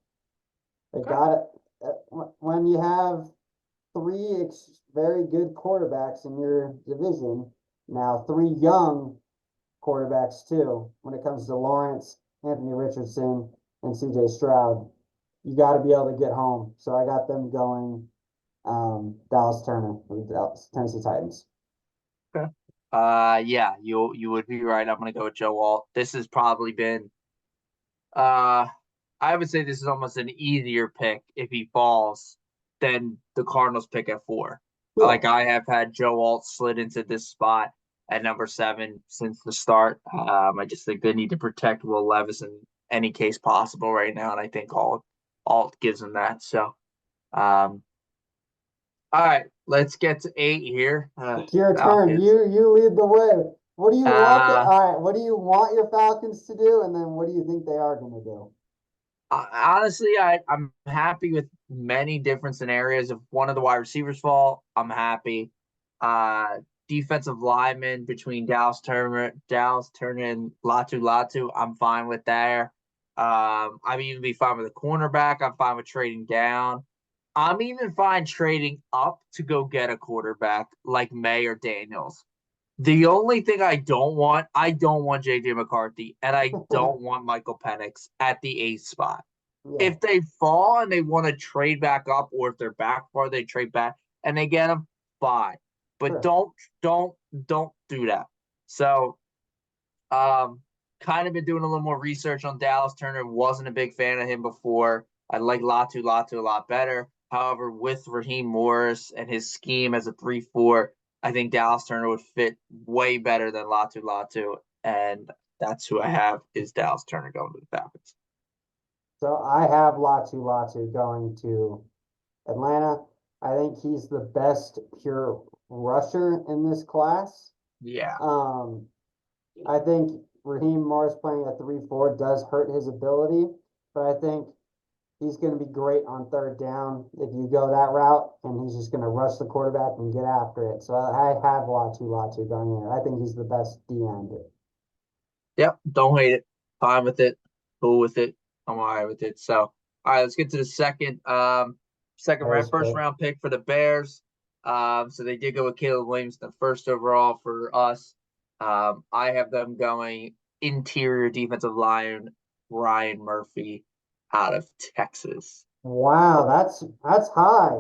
They Okay. got it. When you have three very good quarterbacks in your division, now three young quarterbacks too, when it comes to Lawrence, Anthony Richardson, and CJ Stroud, you got to be able to get home. So I got them going Dallas Turner with the Tennessee Titans. Okay. Yeah, you would be right. I'm gonna go with Joe Alt. This has probably been uh I would say this is almost an easier pick if he falls than the Cardinals pick at 4. Like Cool. I have had Joe Alt slid into this spot at number 7 since the start. I just think they need to protect Will Levis in any case possible right now, and I think Alt gives them that. So um all right, let's get to 8 here. It's your turn. Falcons. You lead the way. What do you want Uh all right, what do you want your Falcons to do? And then what do you think they are going to do? Honestly, I'm happy with many different scenarios. If one of the wide receivers fall, I'm happy. Uh, Defensive lineman between Dallas Turner, and Latu, I'm fine with there. I'm even be fine with a cornerback. I'm fine with trading down. I'm even fine trading up to go get a quarterback like May or Daniels. The only thing I don't want JJ McCarthy, and I don't want Michael Penix at the 8th spot. Yeah, If they fall and they want to trade back up, or if they're back far, they trade back and they get them, fine. But sure. don't do that. So, um, kind of been doing a little more research on Dallas Turner. Wasn't a big fan of him before. I like Latu a lot better. However, with Raheem Morris and his scheme as a 3-4, I think Dallas Turner would fit way better than Latu, and that's who I have is Dallas Turner going to the Falcons. So I have Latu going to Atlanta. I think he's the best pure rusher in this class. Yeah. Um, I think Raheem Morris playing a 3-4 does hurt his ability, but I think he's going to be great on third down if you go that route, and he's just going to rush the quarterback and get after it. So I have Latu going here. I think he's the best D end. Yep, don't hate it. Fine with it. Cool with it. I'm all right with it. So, all right, let's get to the second round, Bears first pick. round pick for the Bears. So they did go with Caleb Williams, the first overall for us. I have them going interior defensive line, Ryan Murphy out of Texas. Wow, that's high.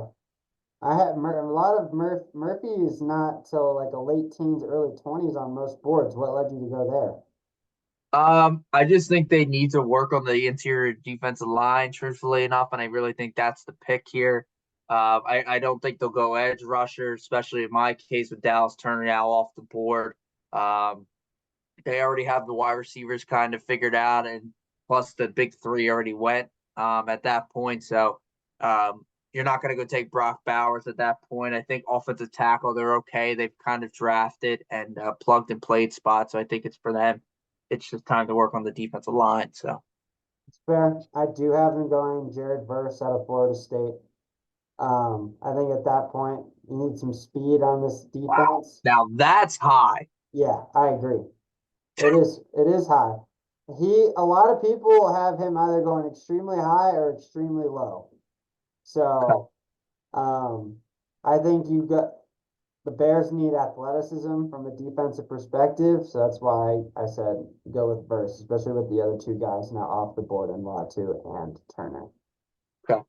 I had a lot of Murphy is not till like a late teens, early 20s on most boards. What led you to go there? I just think they need to work on the interior defensive line, truthfully enough, and I really think that's the pick here. I don't think they'll go edge rusher, especially in my case with Dallas Turner now off the board. Um, they already have the wide receivers kind of figured out, and plus the big 3 already went at that point. So you're not going to go take Brock Bowers at that point. I think offensive tackle, they're okay. They've kind of drafted and plugged and played spots, so I think it's for them. It's just time to work on the defensive line. So It's fair. I do have them going Jared Verse out of Florida State. I think at that point you need some speed on this wow, defense. now that's high. Yeah, I agree. It is high. A lot of people have him either going extremely high or extremely low. Okay. So um I think you got the Bears need athleticism from a defensive perspective, so that's why I said go with Verse, especially with the other two guys now off the board in Latu and Turner. Okay.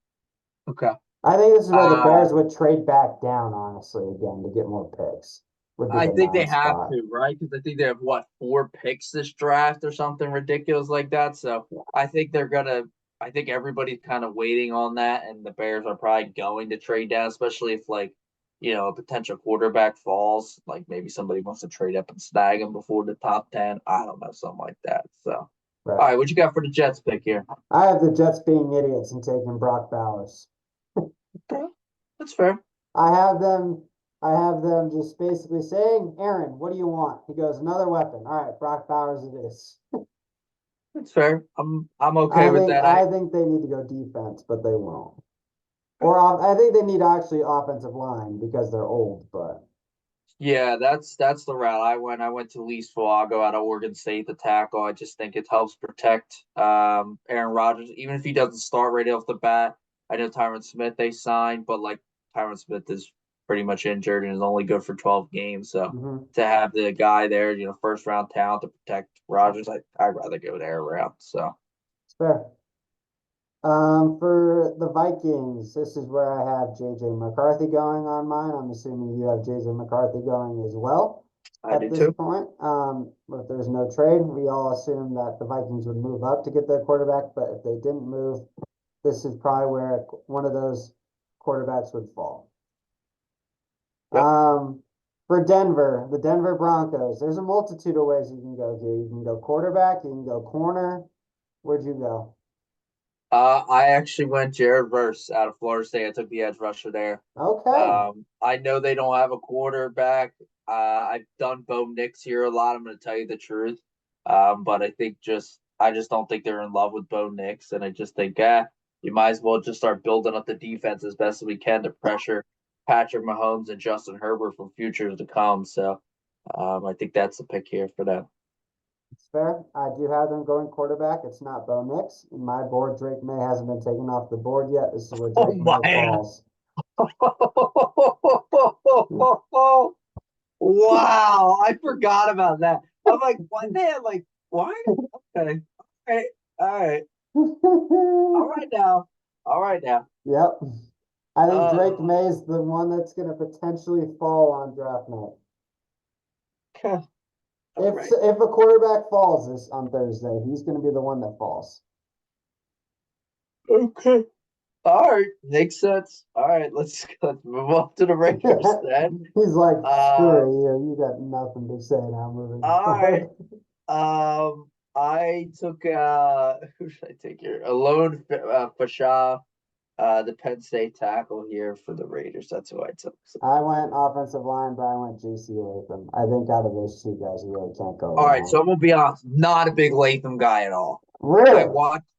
Okay. I think this is where the Uh, Bears would trade back down, honestly, again to get more picks. Would be I the think they ninth have spot. to, right? Because I think they have what 4 picks this draft or something ridiculous like that. So I think they're gonna. I think everybody's kind of waiting on that, and the Bears are probably going to trade down, especially if like a potential quarterback falls, like maybe somebody wants to trade up and snag him before the top 10. I don't know, something like that. So, all Right. right, what you got for the Jets pick here? I have the Jets being idiots and taking Brock Bowers. Okay, that's fair. I have them. I have them just basically saying, Aaron, what do you want? He goes, another weapon. All right, Brock Bowers it is. That's fair. I'm okay with that. I think they need to go defense, but they won't. Or I think they need actually offensive line because they're old, but Yeah, that's the route I went. I went to Luis Fuago out of Oregon State, the tackle. I just think it helps protect Aaron Rodgers, even if he doesn't start right off the bat. I know Tyron Smith they signed, but like Tyron Smith is pretty much injured and is only good for 12 games. So to have the guy there, first round talent to protect Rodgers, I'd rather go there route. So it's fair. For the Vikings, this is where I have JJ McCarthy going on mine. I'm assuming you have JJ McCarthy going as well I at do this too. point. If there's no trade, we all assume that the Vikings would move up to get their quarterback, but if they didn't move, this is probably where one of those quarterbacks would fall. Yep. For Denver, the Denver Broncos, there's a multitude of ways you can go here. You can go quarterback, you can go corner. Where'd you go? I actually went Jared Verse out of Florida State. I took the edge rusher there. Okay. I know they don't have a quarterback. I've done Bo Nix here a lot. I'm going to tell you the truth. But I just don't think they're in love with Bo Nix, and I just think, you might as well just start building up the defense as best as we can to pressure Patrick Mahomes and Justin Herbert for futures to come. So, I think that's the pick here for them. It's fair. I do have them going quarterback. It's not Bo Nix. In my board, Drake May hasn't been taken off the board yet. This is where Oh Drake May man! falls. Wow, I forgot about that. I'm like, what man? Like, why? Okay, all right, all right, all right now, all right now. Yep. I think Drake Uh, May is the one that's going to potentially fall on draft night. all right, If a quarterback falls this on Thursday, he's going to be the one that falls. okay, all right, makes sense. All right, let's move on to the Raiders then. He's like, screw Um, you. You got nothing to say now moving all right. forward. I took who should I take here? Alone Fashaw, the Penn State tackle here for the Raiders. That's who I took. So. I went offensive line, but I went JC Latham. I think out of those two guys, you really can't go All right, so wrong. I'm gonna be honest, not a big Latham guy at all. Really?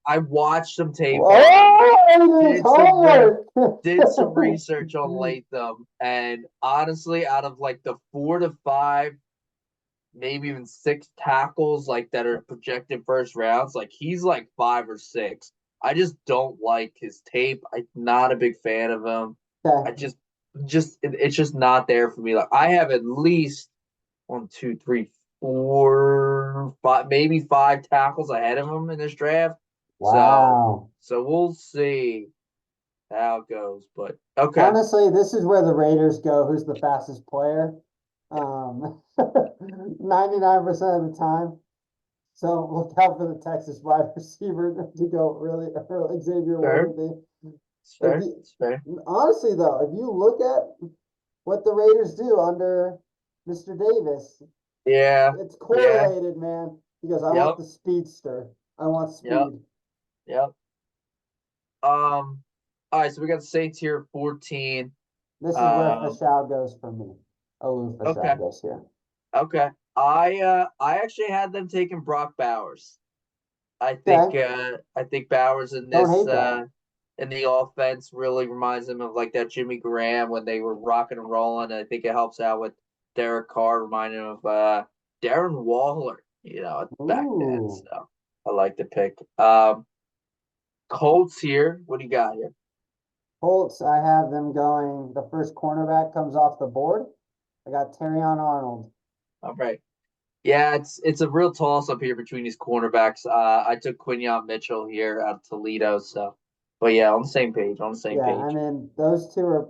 I watched some tape on him, Oh, it is did some homework. did some research on Latham, and honestly, out of like the 4 to 5, maybe even 6 tackles like that are projected first rounds, like he's like 5 or 6. I just don't like his tape. I'm not a big fan of him. I Okay. it's just not there for me. Like I have at least 1, 2, 3, 4, 5, maybe 5 tackles ahead of him in this draft. So Wow. so we'll see how it goes. But okay. Honestly, this is where the Raiders go. Who's the fastest player? 99% of the time. So look out for the Texas wide receiver to go really early. Xavier Fair. Worthy. It's If fair. you It's fair. honestly though, if you look at what the Raiders do under Mr. Davis, Yeah. it's Yeah. correlated, man. Because I want Yep. the speedster. I want Yep. speed. Yep. All right, so we got the Saints here 14. This is where Um, Fashal goes for me. Aloof okay. Fashal goes here. Okay. I actually had them taking Brock Bowers. Okay. I think Bowers in Don't this hate that. in the offense really reminds him of like that Jimmy Graham when they were rocking and rolling. And I think it helps out with Derek Carr, reminding him of Darren Waller, back then. Ooh. So I like the pick. Colts here. What do you got here? Colts, I have them going. The first cornerback comes off the board. I got Terrion Arnold. All right. Yeah, it's a real toss up here between these cornerbacks. I took Quinyon Mitchell here out of Toledo, so but yeah, on the same page, on the same Yeah, I page. mean, those two are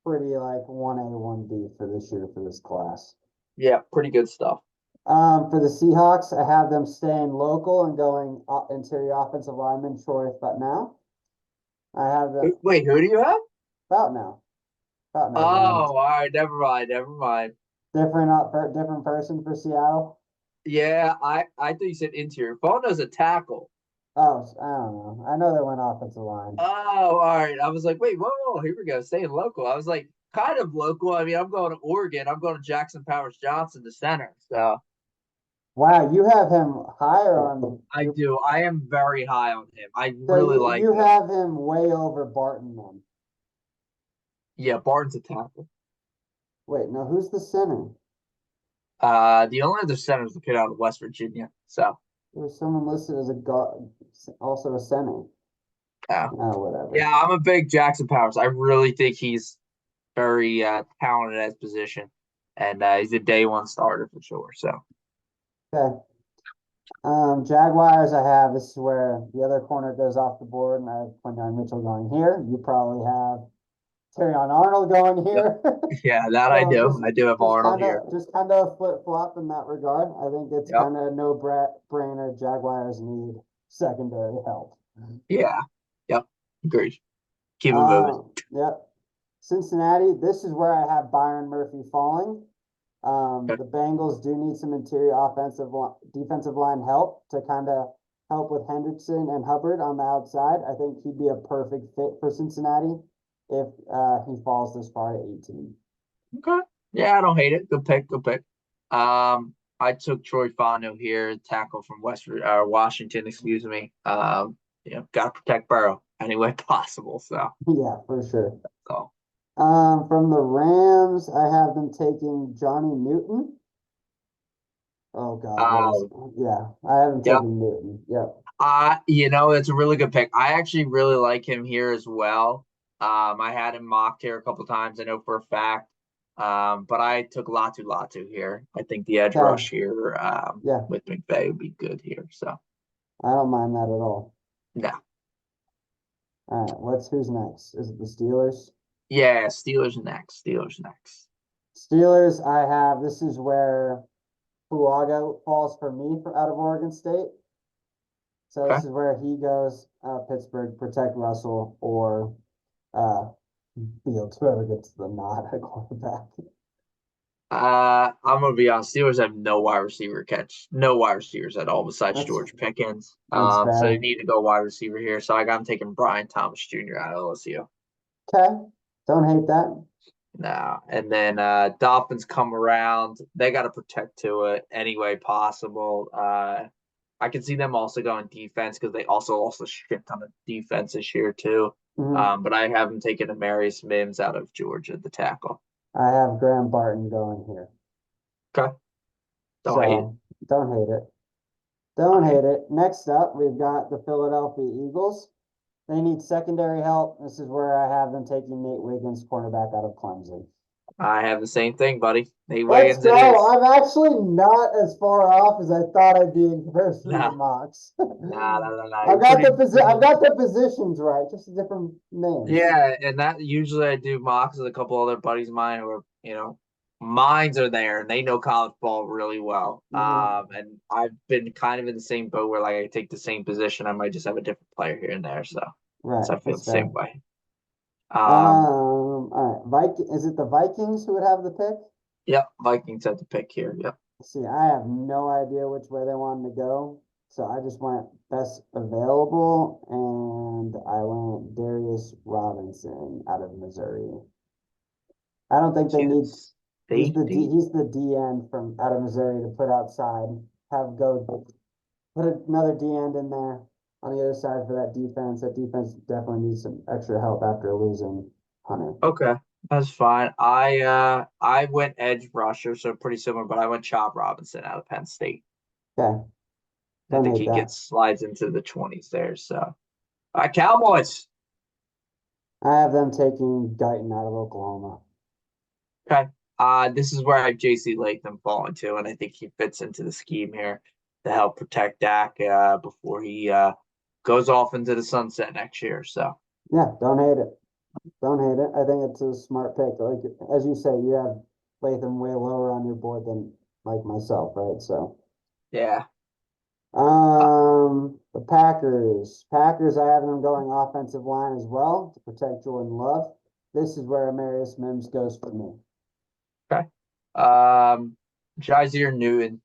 pretty like 1A, 1B for this year for this class. Yeah, pretty good stuff. For the Seahawks, I have them staying local and going interior offensive lineman Troy Now. I have the Wait, who do you have? about now. Thought Oh, never mind. all right, never mind, never mind. Different person for Seattle. Yeah, I thought you said interior. Bono's a tackle. Oh, I don't know. I know they went offensive line. Oh, all right. I was like, wait, whoa, here we go, staying local. I was like, kind of local. I mean, I'm going to Oregon. I'm going to Jackson Powers Johnson, the center. So Wow, you have him higher on I your. do. I am very high on him. I So really like you him. have him way over Barton then. Yeah, Barton's a tackle. Wait, no, who's the center? The only other center is the kid out of West Virginia. So, There's someone listed as a guard, also a center. yeah. Oh, whatever. Yeah, I'm a big Jackson Powers. I really think he's very talented at his position, and he's a day one starter for sure. So, Okay. Jaguars, I have, this is where the other corner goes off the board, and I have Quinton Mitchell going here. You probably have Terrion Arnold going yep. here. Yeah, that I So do. I do have Arnold here. just kind of flip flop in that regard. I think it's Yep. kind of no brainer. Jaguars need secondary help. Yeah. Yep. Agreed. Keep it moving. Yep. Cincinnati, this is where I have Byron Murphy falling. Okay. The Bengals do need some interior defensive line help to kind of help with Hendrickson and Hubbard on the outside. I think he'd be a perfect fit for Cincinnati if he falls this far to 18. Okay. Yeah, I don't hate it. Good pick. Good pick. I took Troy Fano here, tackle from Washington, excuse me. Gotta protect Burrow any way possible. Yeah, for sure. So From the Rams, I have them taking Johnny Newton. Oh God, what is? um, Yeah, I have them yeah. taking Newton. Yep. It's a really good pick. I actually really like him here as well. I had him mocked here a couple times, I know for a fact. But I took Latu here. I think the edge Okay. rush here Yeah, with McVay would be good here. So I don't mind that at all. no. All right, who's next? Is it the Steelers? Yeah, Steelers next. Steelers next. Steelers, I have. This is where Fuaga falls for me out of Oregon State. So Okay. this is where he goes, Pittsburgh, protect Russell or uh, Fields, whoever gets the nod at quarterback. I'm gonna be honest. Steelers have no wide receiver catch, no wide receivers at all besides That's George Pickens. that's So they fair. need to go wide receiver here. So I got him taking Brian Thomas Jr. out of LSU. Okay, don't hate that. No, and then Dolphins come around. They got to protect Tua any way possible. I can see them also going defense because they also lost a shit ton of defense this year too. Mhm. But I have them taking Amarius Mims out of Georgia, the tackle. I have Graham Barton going here. Okay, don't hate it. So don't hate it. Don't Don't hate hate it. it. Next up, we've got the Philadelphia Eagles. They need secondary help. This is where I have them taking Nate Wiggins, cornerback out of Clemson. I have the same thing, buddy. Nate Let's Wiggins, it go. is. I'm actually not as far off as I thought I'd be in comparison to the Nah, mocks. nah. I've You're got I've pretty. got the positions right, just different names. Yeah, and that usually I do mocks with a couple other buddies of mine who are, minds are there and they know college ball really well. Mhm. And I've been kind of in the same boat where like I take the same position, I might just have a different player here and there. Right, So I feel that's the same fair. way. Um, All right. Is it the Vikings who would have the pick? yep, Vikings have the pick here. Yep. See, I have no idea which way they wanted to go. So I just went best available and I went Darius Robinson out of Missouri. I don't think they need Choose safety. he's the D end from out of Missouri to put outside. Have go put another D end in there on the other side for that defense. That defense definitely needs some extra help after losing Hunter. Okay, that's fine. I went edge rusher, so pretty similar, but I went Chop Robinson out of Penn State. Okay, I don't think hate he that. gets slides into the 20s there. So, all right, Cowboys. I have them taking Guyton out of Oklahoma. Okay. This is where I have JC Latham falling to, and I think he fits into the scheme here to help protect Dak before he goes off into the sunset next year. So, Yeah, don't hate it. Don't hate it. I think it's a smart pick. Like as you say, you have Latham way lower on your board than like myself, right? So yeah. the Packers. I have them going offensive line as well to protect Jordan Love. this is where Amarius Mims goes for me. Okay. Jazier Newton,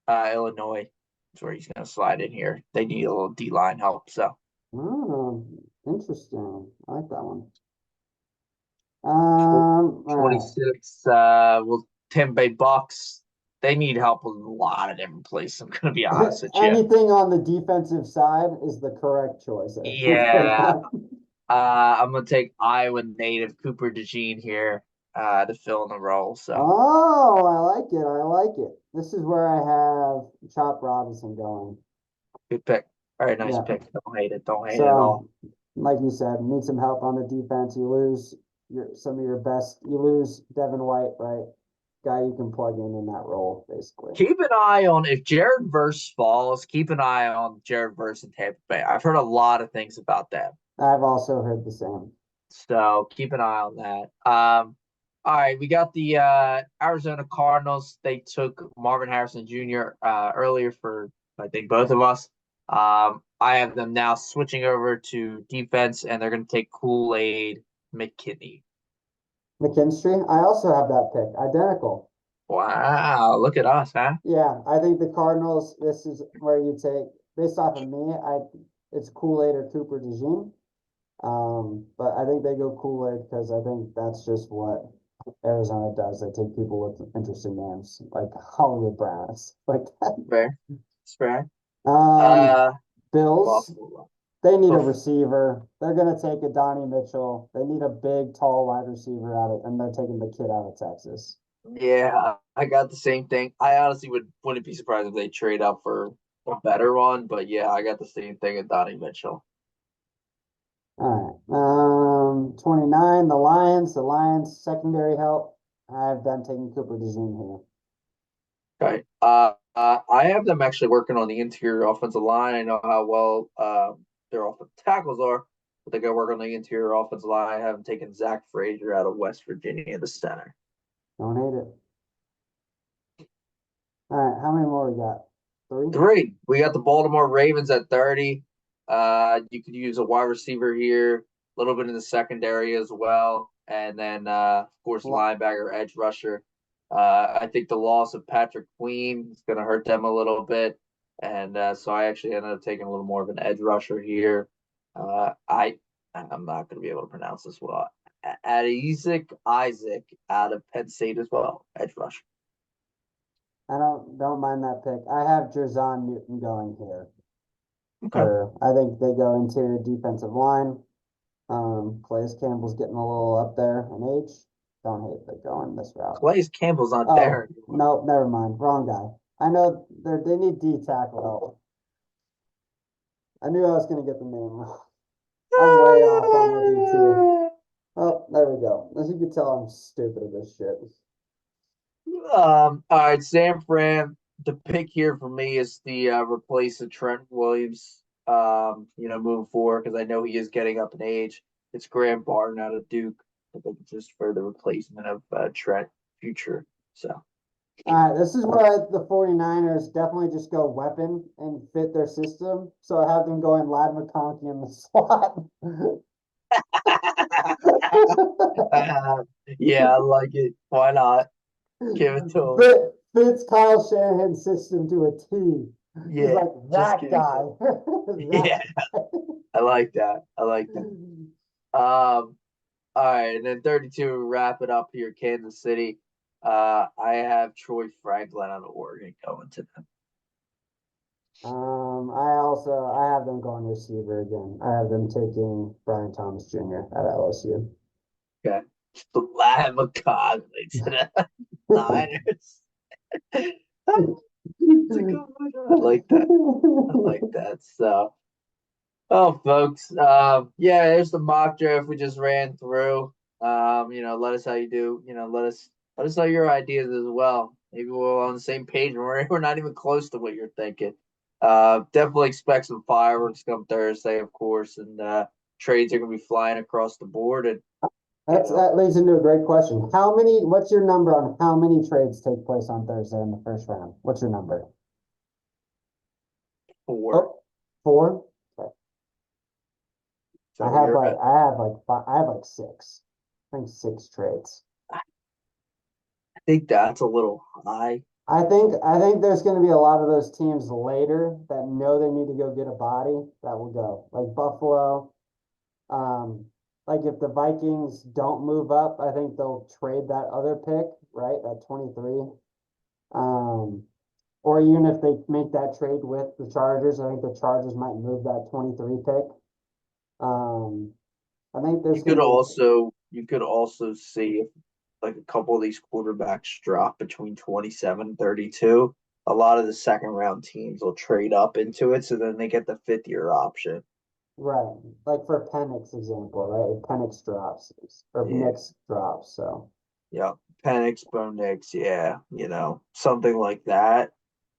Illinois. That's where he's going to slide in here. They need a little D line help. So Oh, interesting. I like that one. All right. 26, well, Tampa Bay Bucks. They need help with a lot of different places. I'm going to be honest with you. Anything on the defensive side is the correct choice, I think, for Yeah. them. I'm going to take Iowa native Cooper DeJean here to fill in the role. So Oh, I like it. I like it. This is where I have Chop Robinson going. good pick. Very nice Yeah. pick. Don't hate it. Don't hate it at all. So, like you said, need some help on the defense. You lose some of your best. You lose Devin White, right? Guy you can plug in that role, basically. Keep an eye on if Jared Verse falls. Keep an eye on Jared Verse in Tampa Bay. I've heard a lot of things about that. I've also heard the same. So keep an eye on that. All right, we got the Arizona Cardinals. They took Marvin Harrison Jr. Earlier for I think both of us. I have them now switching over to defense, and they're going to take Kool-Aid McKinney. McKinstry, I also have that pick. Identical. Wow, look at us, huh? Yeah, I think the Cardinals, this is where you take, based off of me, it's Kool-Aid or Cooper DeJean. But I think they go Kool-Aid because I think that's just what Arizona does. They take people with interesting names, like Hollywood Browns, like that. Fair, it's fair. Um, Uh, Bills, Buffalo. they need a Buff- receiver. They're gonna take a Donnie Mitchell. They need a big, tall wide receiver out of, and they're taking the kid out of Texas. Yeah, I got the same thing. I honestly wouldn't be surprised if they trade up for a better one, but yeah, I got the same thing at Donnie Mitchell. All right. 29, the Lions. The Lions secondary help. I've been taking Cooper DeJean here. Okay. I have them actually working on the interior offensive line. I know how well their offensive tackles are, but they got to work on the interior offensive line. I have them taking Zach Frazier out of West Virginia, the center. Don't hate it. All right, how many more we got? Three? Three. We got the Baltimore Ravens at 30. You could use a wide receiver here, a little bit in the secondary as well, and then of course linebacker, edge rusher. I think the loss of Patrick Queen is going to hurt them a little bit, and so I actually ended up taking a little more of an edge rusher here. I'm not going to be able to pronounce this well. Isaac out of Penn State as well, edge rusher. I don't mind that pick. I have Jerzon Newton going here. Okay. I think they go interior defensive line. Calais Campbell's getting a little up there in age. Don't hate that going this route. Calais Campbell's not there Oh, anymore. no, never mind. Wrong guy. I know they need D tackle help. I knew I was gonna get the name wrong. I'm way off on the D2. Oh, there we go. As you can tell, I'm stupid at this shit. All right, San Fran. The pick here for me is the replace of Trent Williams. Moving forward because I know he is getting up in age. It's Graham Barton out of Duke. I think it's just for the replacement of Trent future. So All right, this is where the 49ers definitely just go weapon and fit their system. So I have them going Lad McConkey in the slot. yeah, I like it. Why not? Give it to him. Fits Kyle Shanahan's system to a T. He's Yeah, like just that give it guy. to him. Yeah, I like that. I like that. All right, and then 32, wrap it up here, Kansas City. I have Troy Franklin out of Oregon going to them. I have them going receiver again. I have them taking Brian Thomas Jr. at LSU. Okay. Lad McConkey to the Niners. It's a good one. I like that. I like that. So, oh, folks, yeah, there's the mock draft we just ran through. Let us how you do. Let us know your ideas as well. Maybe we're on the same page. We're not even close to what you're thinking. Definitely expect some fireworks come Thursday, of course, and trades are gonna be flying across the board. And That leads into a great question. What's your number on how many trades take place on Thursday in the first round? What's your number? four. Oh, four? Okay. So you're I have like six. I think 6 trades. I think that's a little high. I think there's going to be a lot of those teams later that know they need to go get a body that will go. Like Buffalo, like if the Vikings don't move up, I think they'll trade that other pick, right? That 23. Um, or even if they make that trade with the Chargers, I think the Chargers might move that 23 pick. I think there's going to be You could also see if like a couple of these quarterbacks drop between 27 and 32. A lot of the second round teams will trade up into it, so then they get the 5th-year option. right, like for Penix example, right? If Penix drops or Yeah, Nix drops, so yeah. Penix, Bo Nix, yeah, something like that.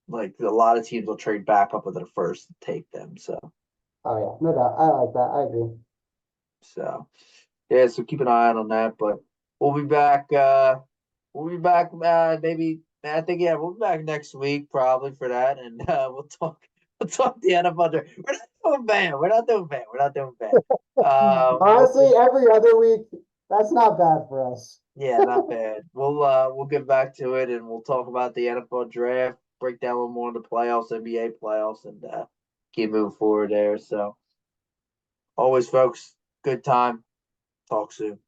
Like a lot of teams will trade back up with their first to take them. oh yeah, no doubt. I like that. I agree. So yeah, so keep an eye out on that. But we'll be back. Maybe I think yeah, we'll be back next week probably for that, and we'll talk the NFL draft. We're not doing bad. We're not doing bad. We're not doing bad. Honestly, every other week, that's not bad for us. Yeah, not bad. We'll get back to it, and we'll talk about the NFL draft, break down a little more of the playoffs, NBA playoffs, and keep moving forward there. So always, folks, good time. Talk soon.